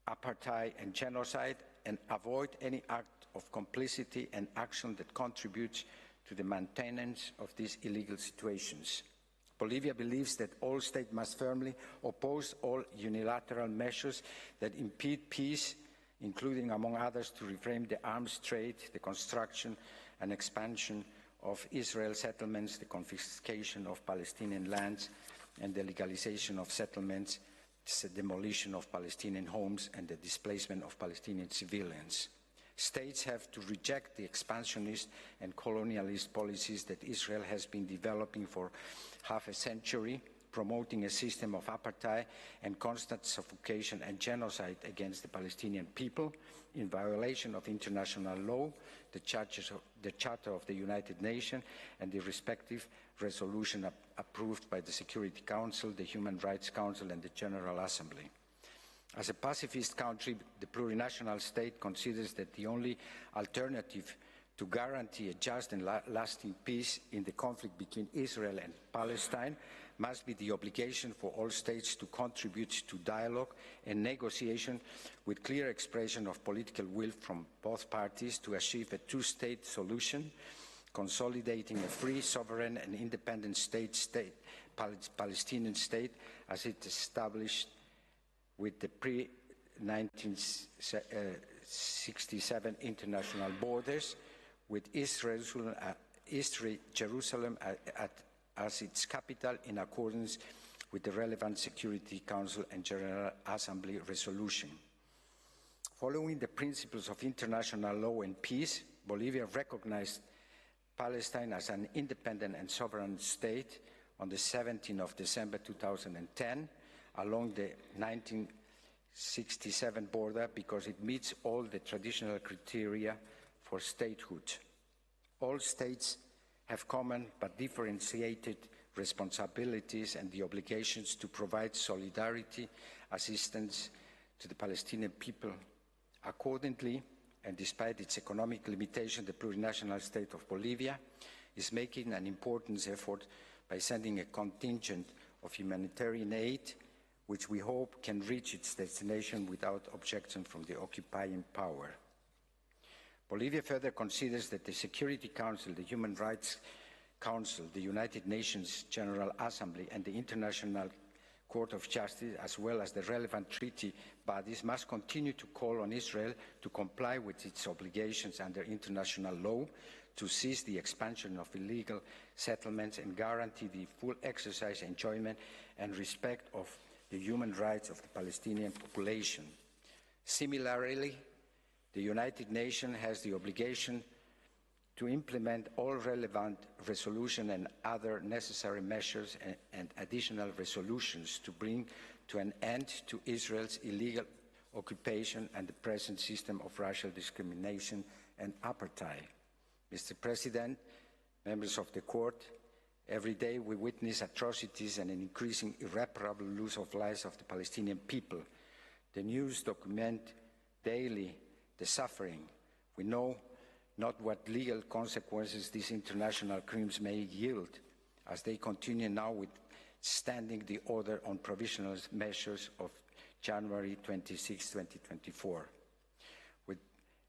apartheid and genocide, and avoid any act of complicity and action that contributes to the maintenance of these illegal situations. Bolivia believes that all states must firmly oppose all unilateral measures that impede peace, including, among others, to reframe the arms trade, the construction and expansion of Israel settlements, the confiscation of Palestinian lands, and the legalization of settlements, the demolition of Palestinian homes, and the displacement of Palestinian civilians. States have to reject the expansionist and colonialist policies that Israel has been developing for half a century, promoting a system of apartheid and constant suffocation and genocide against the Palestinian people, in violation of international law, the Charter of the United Nations, and the respective resolution approved by the Security Council, the Human Rights Council, and the General Assembly. As a pacifist country, the plurinational state considers that the only alternative to guarantee a just and lasting peace in the conflict between Israel and Palestine must be the obligation for all states to contribute to dialogue and negotiation with clear expression of political will from both parties to achieve a two-state solution, consolidating a free, sovereign and independent Palestinian state as it established with the pre-1967 international borders, with East Jerusalem as its capital in accordance with the relevant Security Council and General Assembly resolution. Following the principles of international law and peace, Bolivia recognized Palestine as an independent and sovereign state on the 17th of December 2010 along the 1967 border because it meets all the traditional criteria for statehood. All states have common but differentiated responsibilities and the obligations to provide solidarity, assistance to the Palestinian people. Accordingly, and despite its economic limitation, the plurinational state of Bolivia is making an important effort by sending a contingent of humanitarian aid, which we hope can reach its destination without objection from the occupying power. Bolivia further considers that the Security Council, the Human Rights Council, the United Nations General Assembly, and the international Court of Justice, as well as the relevant treaty bodies, must continue to call on Israel to comply with its obligations under international law, to cease the expansion of illegal settlements and guarantee the full exercise, enjoyment and respect of the human rights of the Palestinian population. Similarly, the United Nations has the obligation to implement all relevant resolutions and other necessary measures and additional resolutions to bring to an end to Israel's illegal occupation and the present system of racial discrimination and apartheid. Mr. President, members of the Court, every day we witness atrocities and an increasing irreparable loss of lives of the Palestinian people. The news document daily the suffering. We know not what legal consequences these international crimes may yield, as they continue now withstanding the order on provisional measures of January 26, 2024. With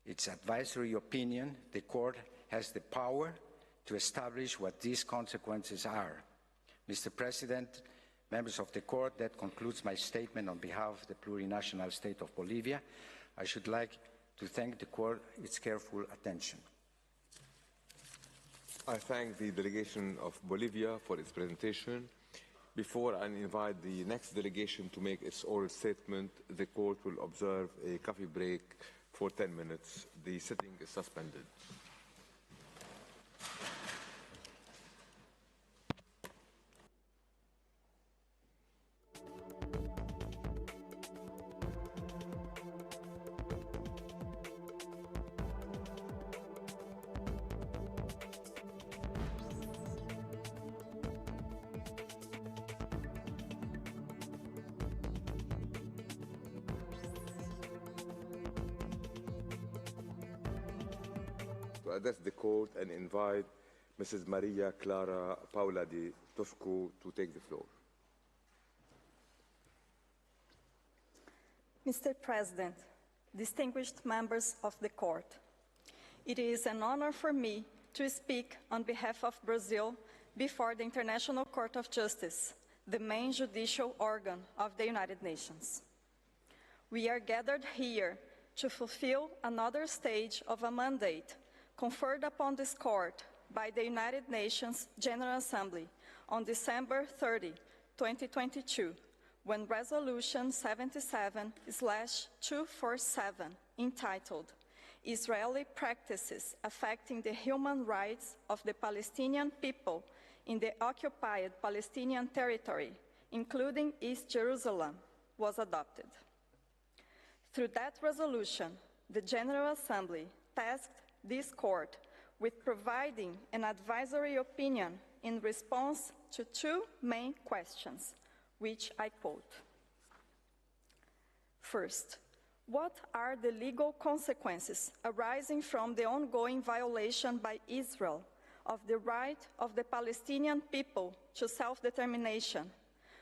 its advisory opinion, the Court has the power to establish what these consequences are. Mr. President, members of the Court, that concludes my statement on behalf of the plurinational state of Bolivia. I should like to thank the Court for its careful attention. I thank the delegation of Bolivia for its presentation. Before I invite the next delegation to make its oral statement, the Court will observe a coffee break for 10 minutes. The sitting is suspended. To address the Court and invite Mrs. Maria Clara Paula de Tosco to take the floor. Mr. President, distinguished members of the Court, it is an honor for me to speak on behalf of Brazil before the International Court of Justice, the main judicial organ of the United Nations. We are gathered here to fulfill another stage of a mandate conferred upon this Court by the United Nations General Assembly on December 30, 2022, when Resolution 77/247, entitled Israeli Practices Affecting the Human Rights of the Palestinian People in the Occupied Palestinian Territory, including East Jerusalem, was adopted. Through that resolution, the General Assembly tasked this Court with providing an advisory opinion in response to two main questions, which I quote. First, what are the legal consequences arising from the ongoing violation by Israel of the right of the Palestinian people to self-determination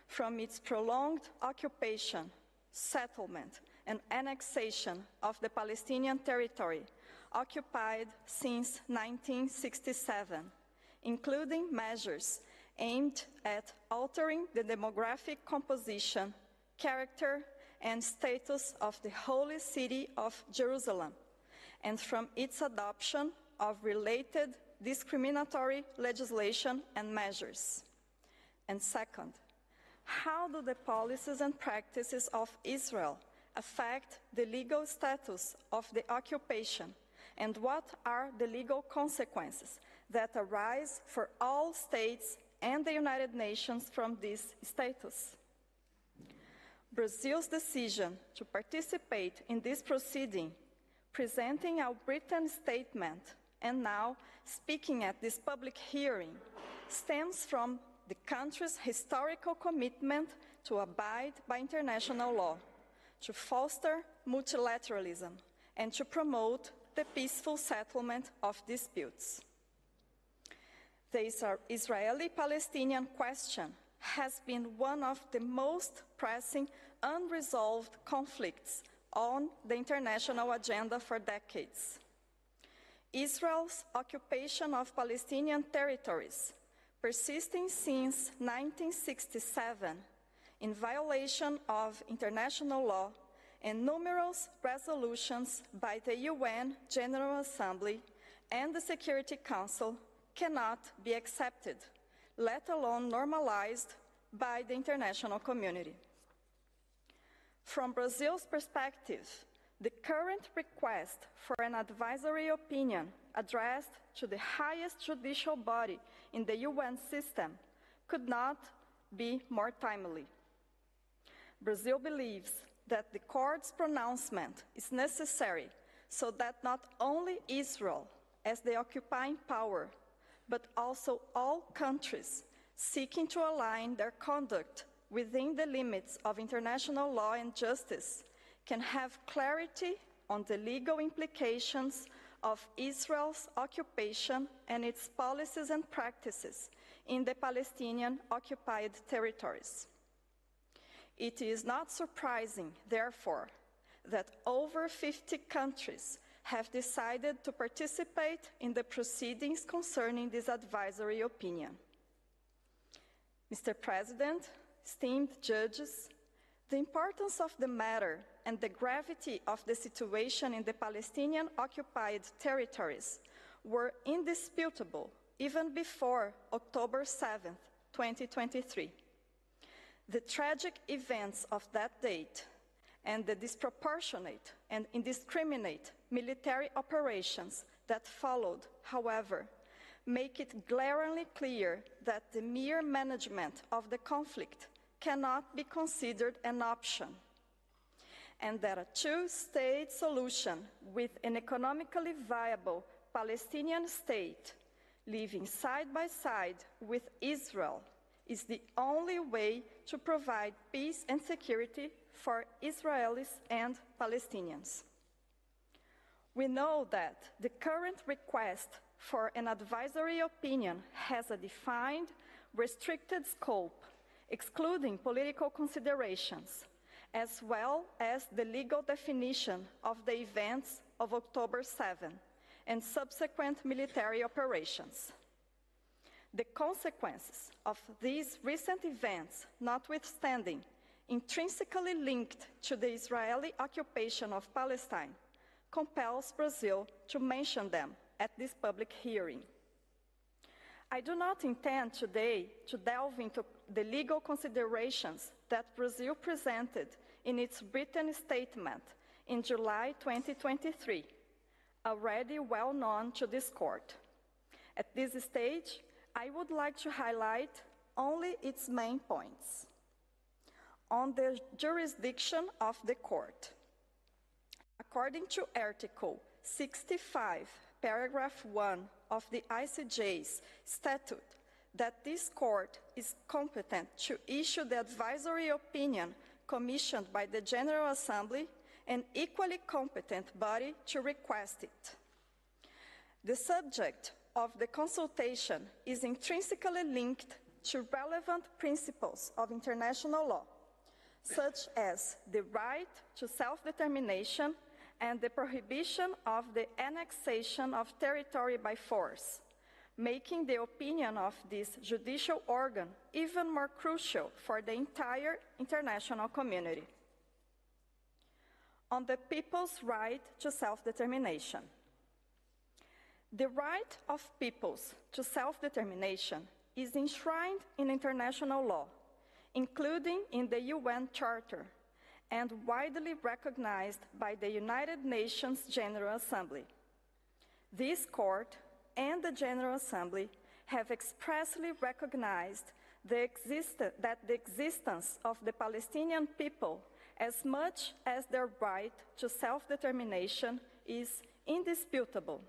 from its prolonged occupation, settlement, and annexation of the Palestinian territory occupied since 1967, including measures aimed at altering the demographic composition, character, and status of the holy city of Jerusalem, and from its adoption of related discriminatory legislation and measures. And second, how do the policies and practices of Israel affect the legal status of the occupation, and what are the legal consequences that arise for all states and the United Nations from this status? Brazil's decision to participate in this proceeding, presenting our written statement, and now speaking at this public hearing, stems from the country's historical commitment to abide by international law, to foster multilateralism, and to promote the peaceful settlement of disputes. The Israeli-Palestinian question has been one of the most pressing unresolved conflicts on the international agenda for decades. Israel's occupation of Palestinian territories, persisting since 1967, in violation of international law and numerous resolutions by the UN General Assembly and the Security Council cannot be accepted, let alone normalized by the international community. From Brazil's perspective, the current request for an advisory opinion addressed to the highest judicial body in the UN system could not be more timely. Brazil believes that the court's pronouncement is necessary so that not only Israel, as the occupying power, but also all countries seeking to align their conduct within the limits of international law and justice can have clarity on the legal implications of Israel's occupation and its policies and practices in the Palestinian occupied territories. It is not surprising, therefore, that over 50 countries have decided to participate in the proceedings concerning this advisory opinion. Mr. President, esteemed judges, the importance of the matter and the gravity of the situation in the Palestinian occupied territories were indisputable even before October 7, 2023. The tragic events of that date and the disproportionate and indiscriminate military operations that followed, however, make it glaringly clear that the mere management of the conflict cannot be considered an option, and that a two-state solution with an economically viable Palestinian state living side by side with Israel is the only way to provide peace and security for Israelis and Palestinians. We know that the current request for an advisory opinion has a defined, restricted scope, excluding political considerations, as well as the legal definition of the events of October 7 and subsequent military operations. The consequences of these recent events, notwithstanding, intrinsically linked to the Israeli occupation of Palestine, compels Brazil to mention them at this public hearing. I do not intend today to delve into the legal considerations that Brazil presented in its written statement in July 2023, already well known to this court. At this stage, I would like to highlight only its main points. On the jurisdiction of the court. According to Article 65, Paragraph 1 of the ICJ's statute, that this court is competent to issue the advisory opinion commissioned by the General Assembly, an equally competent body to request it. The subject of the consultation is intrinsically linked to relevant principles of international law, such as the right to self-determination and the prohibition of the annexation of territory by force, making the opinion of this judicial organ even more crucial for the entire international community. On the people's right to self-determination. The right of peoples to self-determination is enshrined in international law, including in the UN Charter, and widely recognized by the United Nations General Assembly. This court and the General Assembly have expressly recognized that the existence of the Palestinian people, as much as their right to self-determination, is indisputable.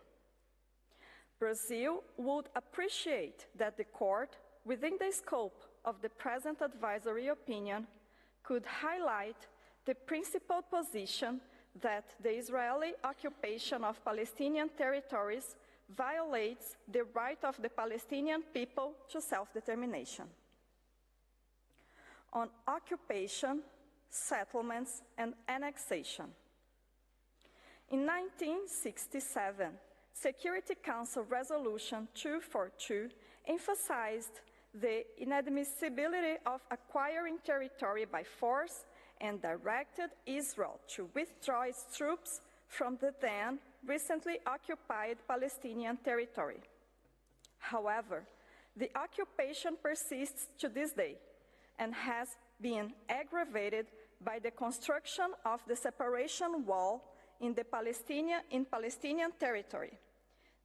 Brazil would appreciate that the court, within the scope of the present advisory opinion, could highlight the principled position that the Israeli occupation of Palestinian territories violates the right of the Palestinian people to self-determination. On occupation, settlements, and annexation. In 1967, Security Council Resolution 242 emphasized the inadmissibility of acquiring territory by force and directed Israel to withdraw its troops from the then recently occupied Palestinian territory. However, the occupation persists to this day and has been aggravated by the construction of the separation wall in Palestinian territory,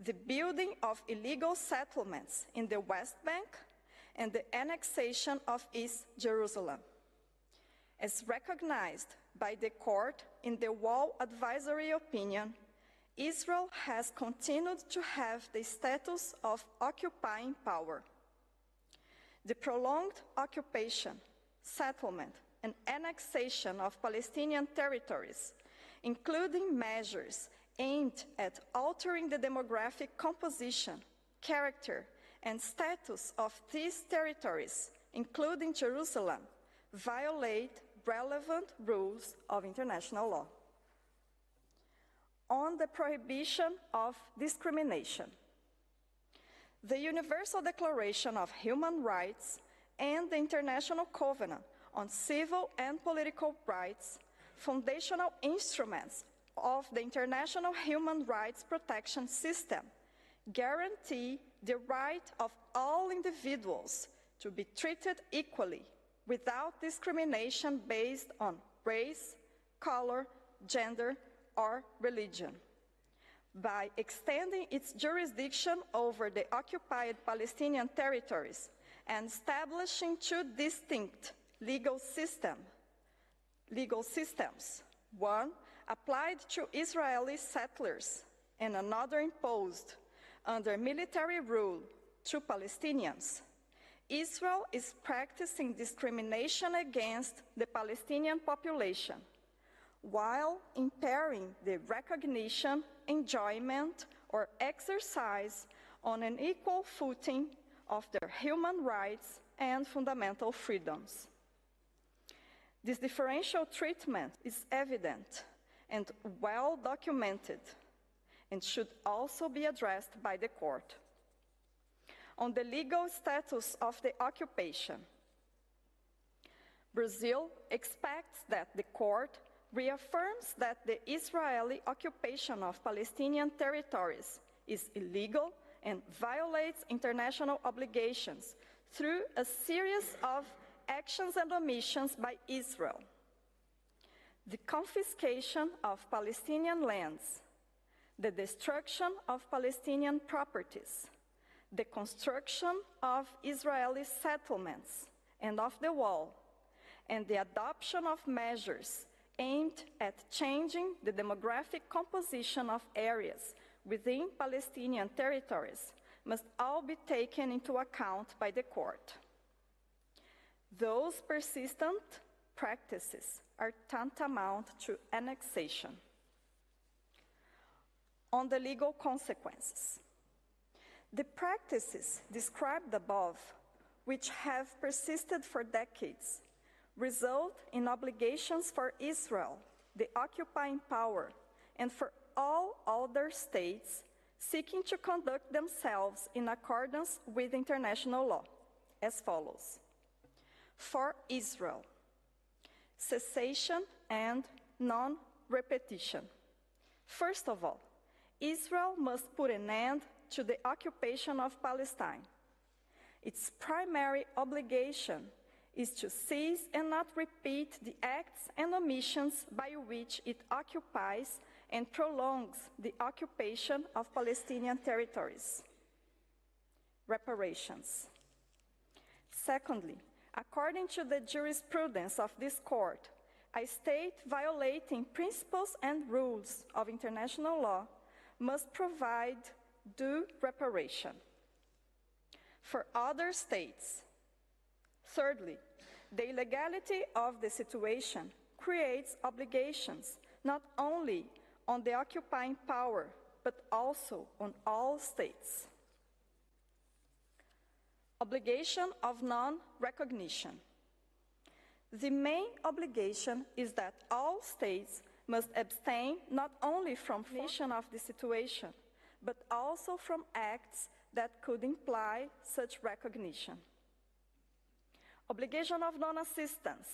the building of illegal settlements in the West Bank, and the annexation of East Jerusalem. As recognized by the court in the Wall Advisory Opinion, Israel has continued to have the status of occupying power. The prolonged occupation, settlement, and annexation of Palestinian territories, including measures aimed at altering the demographic composition, character, and status of these territories, including Jerusalem, violate relevant rules of international law. On the prohibition of discrimination, the Universal Declaration of Human Rights and the International Covenant on Civil and Political Rights, foundational instruments of the international human rights protection system, guarantee the right of all individuals to be treated equally without discrimination based on race, color, gender, or religion. By extending its jurisdiction over the occupied Palestinian territories and establishing two distinct legal systems, one applied to Israeli settlers and another imposed under military rule to Palestinians, Israel is practicing discrimination against the Palestinian population while impairing the recognition, enjoyment, or exercise on an equal footing of their human rights and fundamental freedoms. This differential treatment is evident and well documented and should also be addressed by the court. On the legal status of the occupation, Brazil expects that the court reaffirms that the Israeli occupation of Palestinian territories is illegal and violates international obligations through a series of actions and omissions by Israel. The confiscation of Palestinian lands, the destruction of Palestinian properties, the construction of Israeli settlements and of the wall, and the adoption of measures aimed at changing the demographic composition of areas within Palestinian territories must all be taken into account by the court. Those persistent practices are tantamount to annexation. On the legal consequences, the practices described above, which have persisted for decades, result in obligations for Israel, the occupying power, and for all other states seeking to conduct themselves in accordance with international law, as follows. For Israel, cessation and non-repetition. First of all, Israel must put an end to the occupation of Palestine. Its primary obligation is to cease and not repeat the acts and omissions by which it occupies and prolongs the occupation of Palestinian territories. Reparations. Secondly, according to the jurisprudence of this court, a state violating principles and rules of international law must provide due reparation. For other states, thirdly, the illegality of the situation creates obligations not only on the occupying power, but also on all states. Obligation of non-recognition. The main obligation is that all states must abstain not only from recognition of the situation, but also from acts that could imply such recognition. Obligation of non-assistance.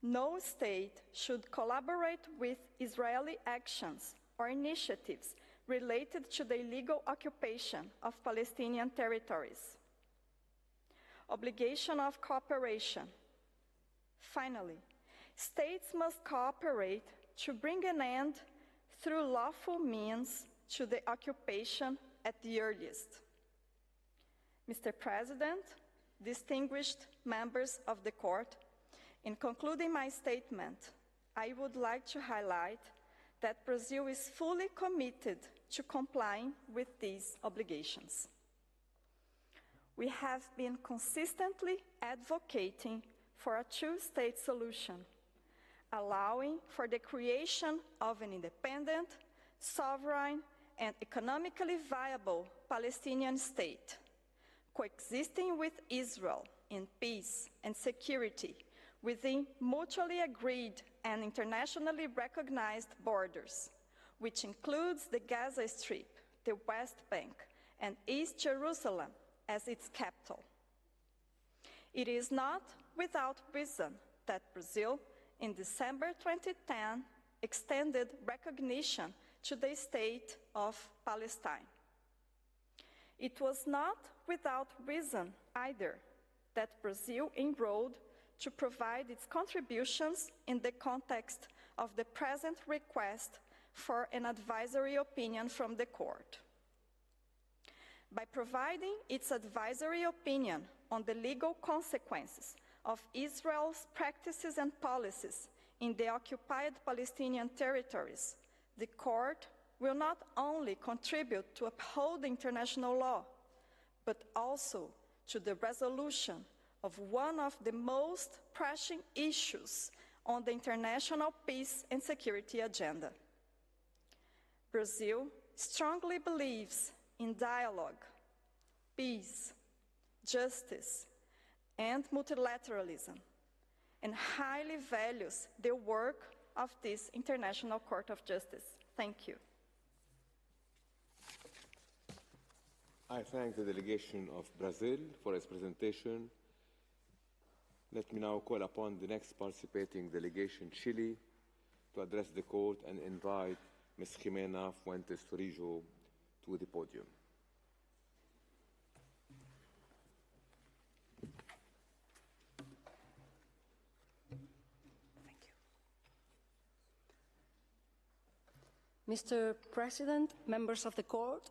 No state should collaborate with Israeli actions or initiatives related to the illegal occupation of Palestinian territories. Obligation of cooperation. Finally, states must cooperate to bring an end through lawful means to the occupation at the earliest. Mr. President, distinguished members of the Court, in concluding my statement, I would like to highlight that Brazil is fully committed to complying with these obligations. We have been consistently advocating for a two-state solution, allowing for the creation of an independent, sovereign, and economically viable Palestinian state, coexisting with Israel in peace and security within mutually agreed and internationally recognized borders, which includes the Gaza Strip, the West Bank, and East Jerusalem as its capital. It is not without reason that Brazil, in December 2010, extended recognition to the state of Palestine. It was not without reason either that Brazil enrolled to provide its contributions in the context of the present request for an advisory opinion from the Court. By providing its advisory opinion on the legal consequences of Israel's practices and policies in the occupied Palestinian territories, the Court will not only contribute to uphold international law, but also to the resolution of one of the most pressing issues on the international peace and security agenda. Brazil strongly believes in dialogue, peace, justice, and multilateralism, and highly values the work of this International Court of Justice. Thank you. I thank the delegation of Brazil for its presentation. Let me now call upon the next participating delegation, Chile, to address the court and invite Ms. Jimena Fuentes-Torrijos to the podium. Thank you. Mr. President, members of the court,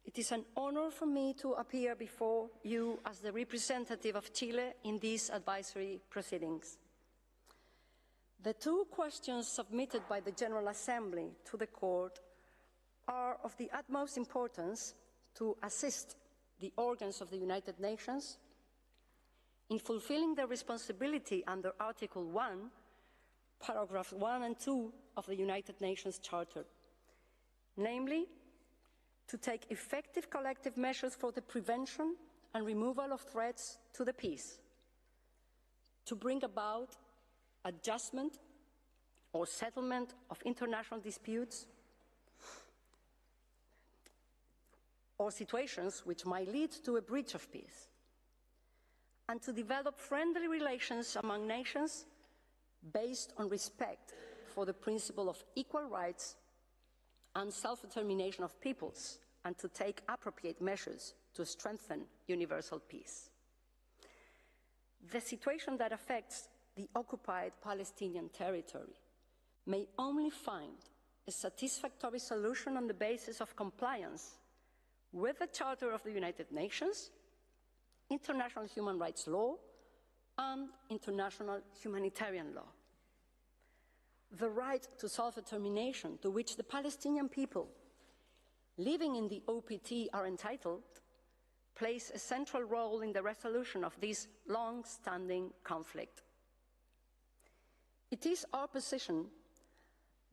it is an honor for me to appear before you as the representative of Chile in these advisory proceedings. The two questions submitted by the General Assembly to the Court are of the utmost importance to assist the organs of the United Nations in fulfilling their responsibility under Article 1, paragraphs 1 and 2 of the United Nations Charter, namely, to take effective collective measures for the prevention and removal of threats to the peace, to bring about adjustment or settlement of international disputes or situations which might lead to a breach of peace, and to develop friendly relations among nations based on respect for the principle of equal rights and self-determination of peoples, and to take appropriate measures to strengthen universal peace. The situation that affects the occupied Palestinian territory may only find a satisfactory solution on the basis of compliance with the Charter of the United Nations, international human rights law, and international humanitarian law. The right to self-determination to which the Palestinian people living in the OPT are entitled plays a central role in the resolution of this long-standing conflict. It is our position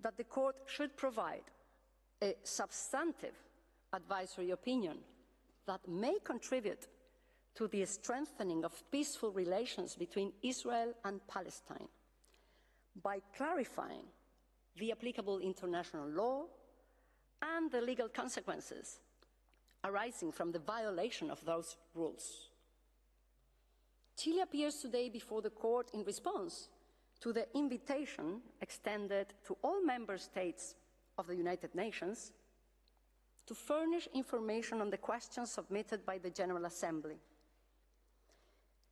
that the Court should provide a substantive advisory opinion that may contribute to the strengthening of peaceful relations between Israel and Palestine by clarifying the applicable international law and the legal consequences arising from the violation of those rules. Chile appears today before the court in response to the invitation extended to all member states of the United Nations to furnish information on the questions submitted by the General Assembly.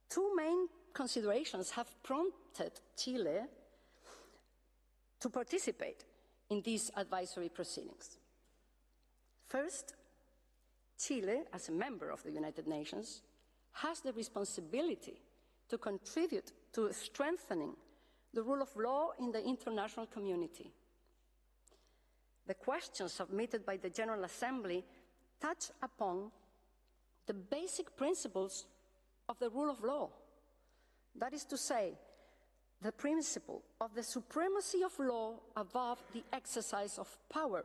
Two main considerations have prompted Chile to participate in these advisory proceedings. First, Chile, as a member of the United Nations, has the responsibility to contribute to strengthening the rule of law in the international community. The questions submitted by the General Assembly touch upon the basic principles of the rule of law. That is to say, the principle of the supremacy of law above the exercise of power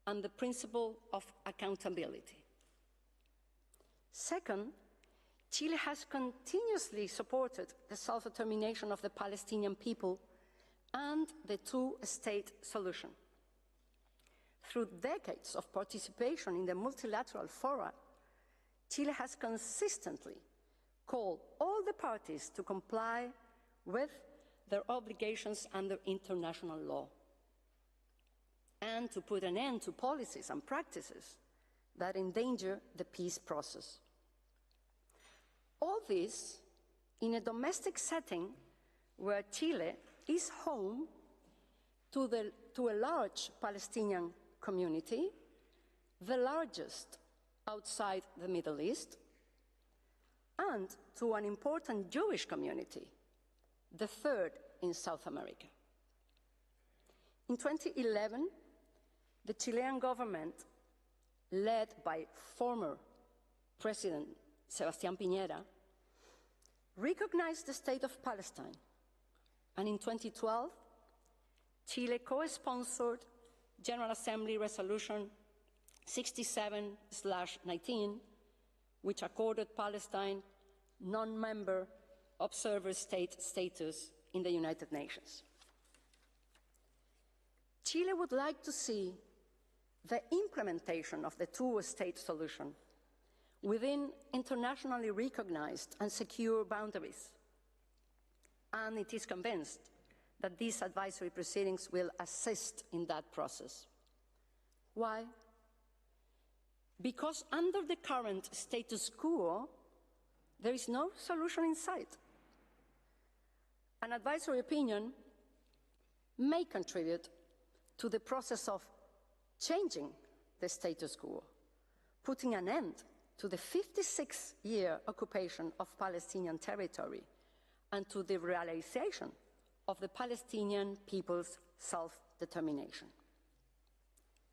and the principle of accountability. Second, Chile has continuously supported the self-determination of the Palestinian people and the two-state solution. Through decades of participation in the multilateral fora, Chile has consistently called all the parties to comply with their obligations under international law and to put an end to policies and practices that endanger the peace process. All this in a domestic setting where Chile is home to a large Palestinian community, the largest outside the Middle East, and to an important Jewish community, the third in South America. In 2011, the Chilean government, led by former President Sebastián Piñera, recognized the state of Palestine. And in 2012, Chile co-sponsored General Assembly Resolution 67/19, which accorded Palestine non-member observer state status in the United Nations. Chile would like to see the implementation of the two-state solution within internationally recognized and secure boundaries. And it is convinced that these advisory proceedings will assist in that process. Why? Because under the current status quo, there is no solution in sight. An advisory opinion may contribute to the process of changing the status quo, putting an end to the 56-year occupation of Palestinian territory and to the realization of the Palestinian people's self-determination.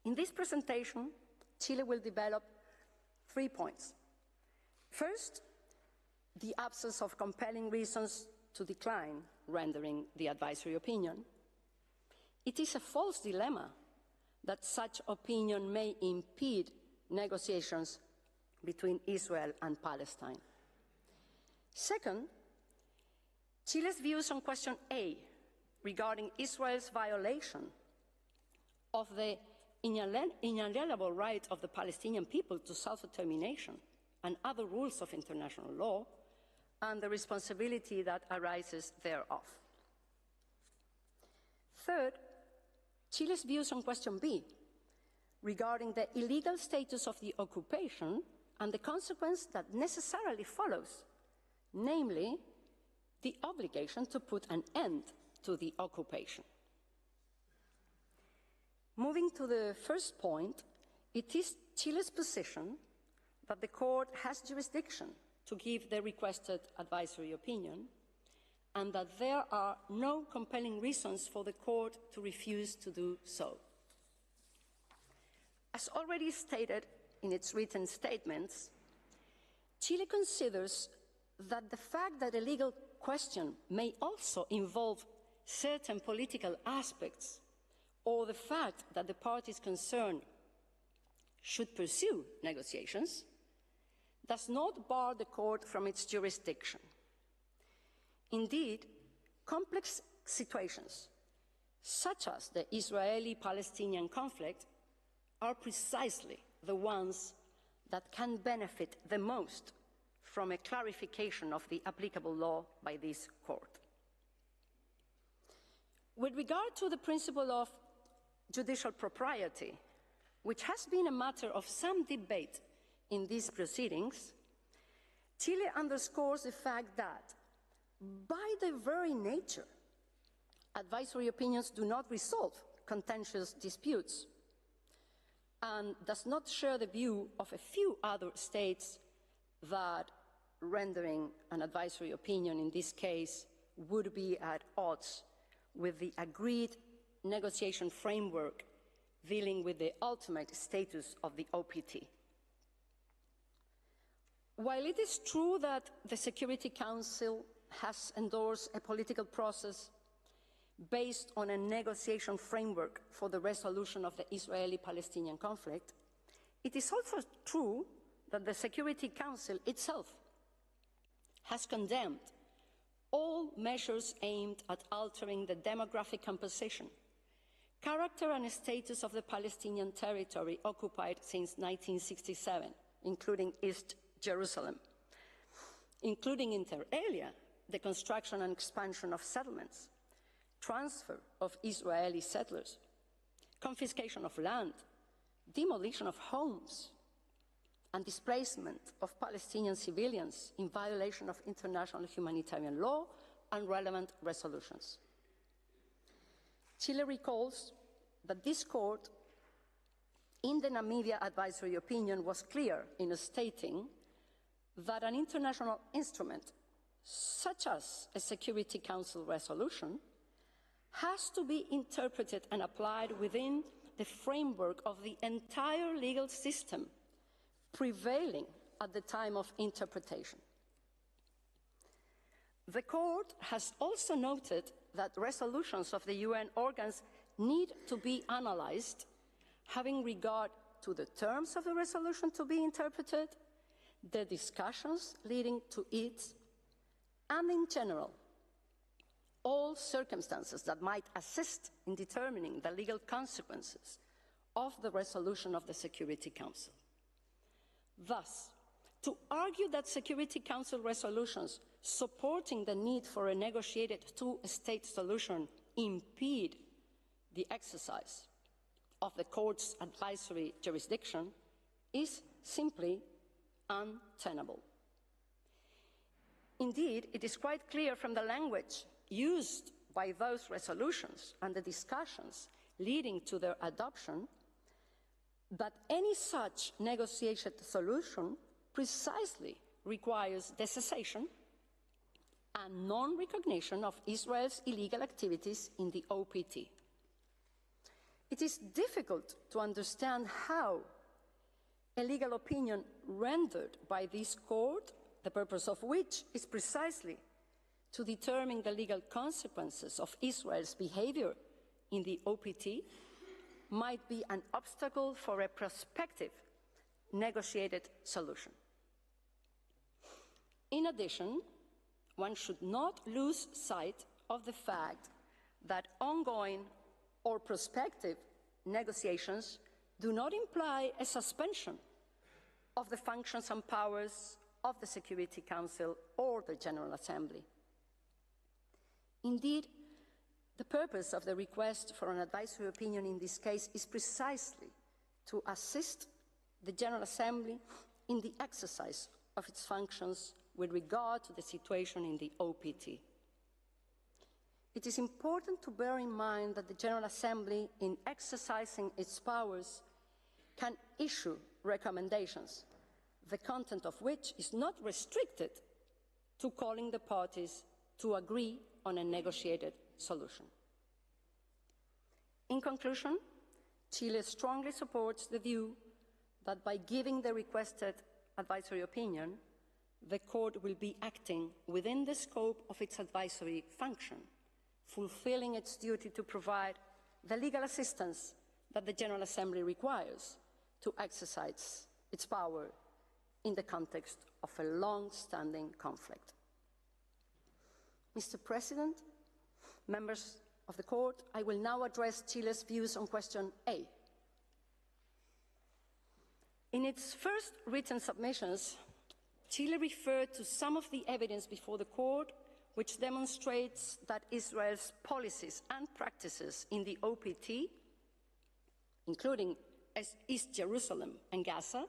In this presentation, Chile will develop 3 points. First, the absence of compelling reasons to decline rendering the advisory opinion. It is a false dilemma that such opinion may impede negotiations between Israel and Palestine. Second, Chile's views on question A regarding Israel's violation of the inalienable right of the Palestinian people to self-determination and other rules of international law and the responsibility that arises thereof. Third, Chile's views on question B regarding the illegal status of the occupation and the consequence that necessarily follows, namely the obligation to put an end to the occupation. Moving to the first point, it is Chile's position that the court has jurisdiction to give the requested advisory opinion and that there are no compelling reasons for the court to refuse to do so. As already stated in its written statements, Chile considers that the fact that a legal question may also involve certain political aspects, or the fact that the parties concerned should pursue negotiations, does not bar the court from its jurisdiction. Indeed, complex situations, such as the Israeli-Palestinian conflict, are precisely the ones that can benefit the most from a clarification of the applicable law by this court. With regard to the principle of judicial propriety, which has been a matter of some debate in these proceedings, Chile underscores the fact that, by their very nature, advisory opinions do not resolve contentious disputes and does not share the view of a few other states that rendering an advisory opinion in this case would be at odds with the agreed negotiation framework dealing with the ultimate status of the OPT. While it is true that the Security Council has endorsed a political process based on a negotiation framework for the resolution of the Israeli-Palestinian conflict, it is also true that the Security Council itself has condemned all measures aimed at altering the demographic composition, character and status of the Palestinian territory occupied since 1967, including East Jerusalem, including inter alia, the construction and expansion of settlements, transfer of Israeli settlers, confiscation of land, demolition of homes, and displacement of Palestinian civilians in violation of international humanitarian law and relevant resolutions. Chile recalls that this court, in the Namibia advisory opinion, was clear in stating that an international instrument, such as a Security Council resolution, has to be interpreted and applied within the framework of the entire legal system prevailing at the time of interpretation. The court has also noted that resolutions of the UN organs need to be analyzed, having regard to the terms of the resolution to be interpreted, the discussions leading to it, and in general, all circumstances that might assist in determining the legal consequences of the resolution of the Security Council. Thus, to argue that Security Council resolutions supporting the need for a negotiated two-state solution impede the exercise of the court's advisory jurisdiction is simply untenable. Indeed, it is quite clear from the language used by those resolutions and the discussions leading to their adoption that any such negotiated solution precisely requires the cessation and non-recognition of Israel's illegal activities in the OPT. It is difficult to understand how a legal opinion rendered by this court, the purpose of which is precisely to determine the legal consequences of Israel's behavior in the OPT, might be an obstacle for a prospective negotiated solution. In addition, one should not lose sight of the fact that ongoing or prospective negotiations do not imply a suspension of the functions and powers of the Security Council or the General Assembly. Indeed, the purpose of the request for an advisory opinion in this case is precisely to assist the General Assembly in the exercise of its functions with regard to the situation in the OPT. It is important to bear in mind that the General Assembly, in exercising its powers, can issue recommendations, the content of which is not restricted to calling the parties to agree on a negotiated solution. In conclusion, Chile strongly supports the view that by giving the requested advisory opinion, the court will be acting within the scope of its advisory function, fulfilling its duty to provide the legal assistance that the General Assembly requires to exercise its power in the context of a long-standing conflict. Mr. President, members of the Court, I will now address Chile's views on question A. In its first written submissions, Chile referred to some of the evidence before the court which demonstrates that Israel's policies and practices in the OPT, including East Jerusalem and Gaza,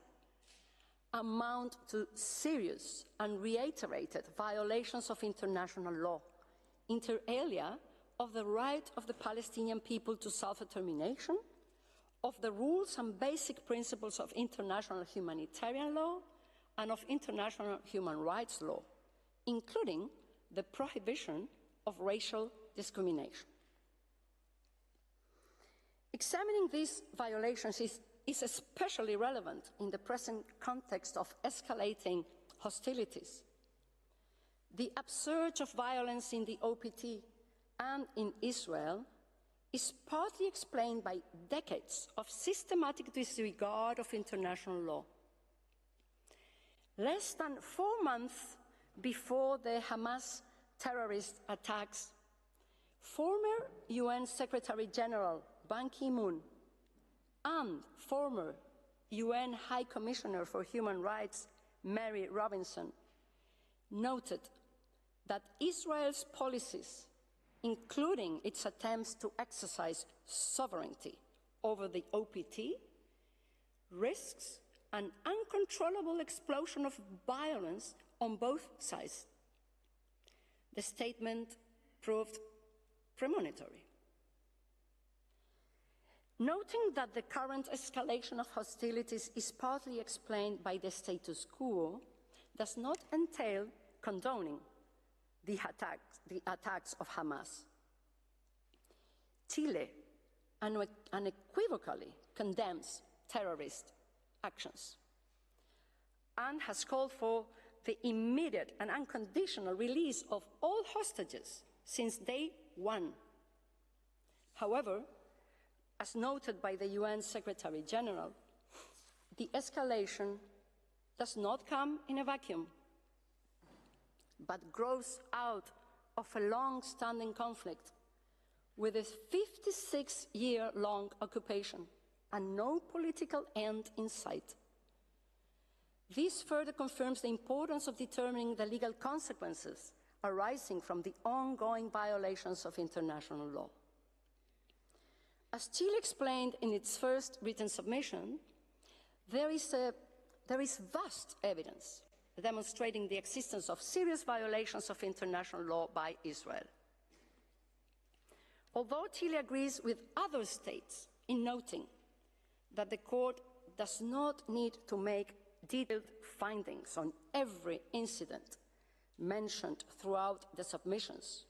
amount to serious and reiterated violations of international law, inter alia of the right of the Palestinian people to self-determination, of the rules and basic principles of international humanitarian law, and of international human rights law, including the prohibition of racial discrimination. Examining these violations is especially relevant in the present context of escalating hostilities. The upsurge of violence in the OPT and in Israel is partly explained by decades of systematic disregard of international law. Less than 4 months before the Hamas terrorist attacks, former UN Secretary General Ban Ki-moon and former UN High Commissioner for Human Rights Mary Robinson noted that Israel's policies, including its attempts to exercise sovereignty over the OPT, risks an uncontrollable explosion of violence on both sides. The statement proved premonitory. Noting that the current escalation of hostilities is partly explained by the status quo, does not entail condoning the attacks of Hamas. Chile unequivocally condemns terrorist actions and has called for the immediate and unconditional release of all hostages since day one. However, as noted by the UN Secretary General, the escalation does not come in a vacuum, but grows out of a long-standing conflict with a 56-year-long occupation and no political end in sight. This further confirms the importance of determining the legal consequences arising from the ongoing violations of international law. As Chile explained in its first written submission, there is vast evidence demonstrating the existence of serious violations of international law by Israel. Although Chile agrees with other states in noting that the court does not need to make detailed findings on every incident mentioned throughout the submissions,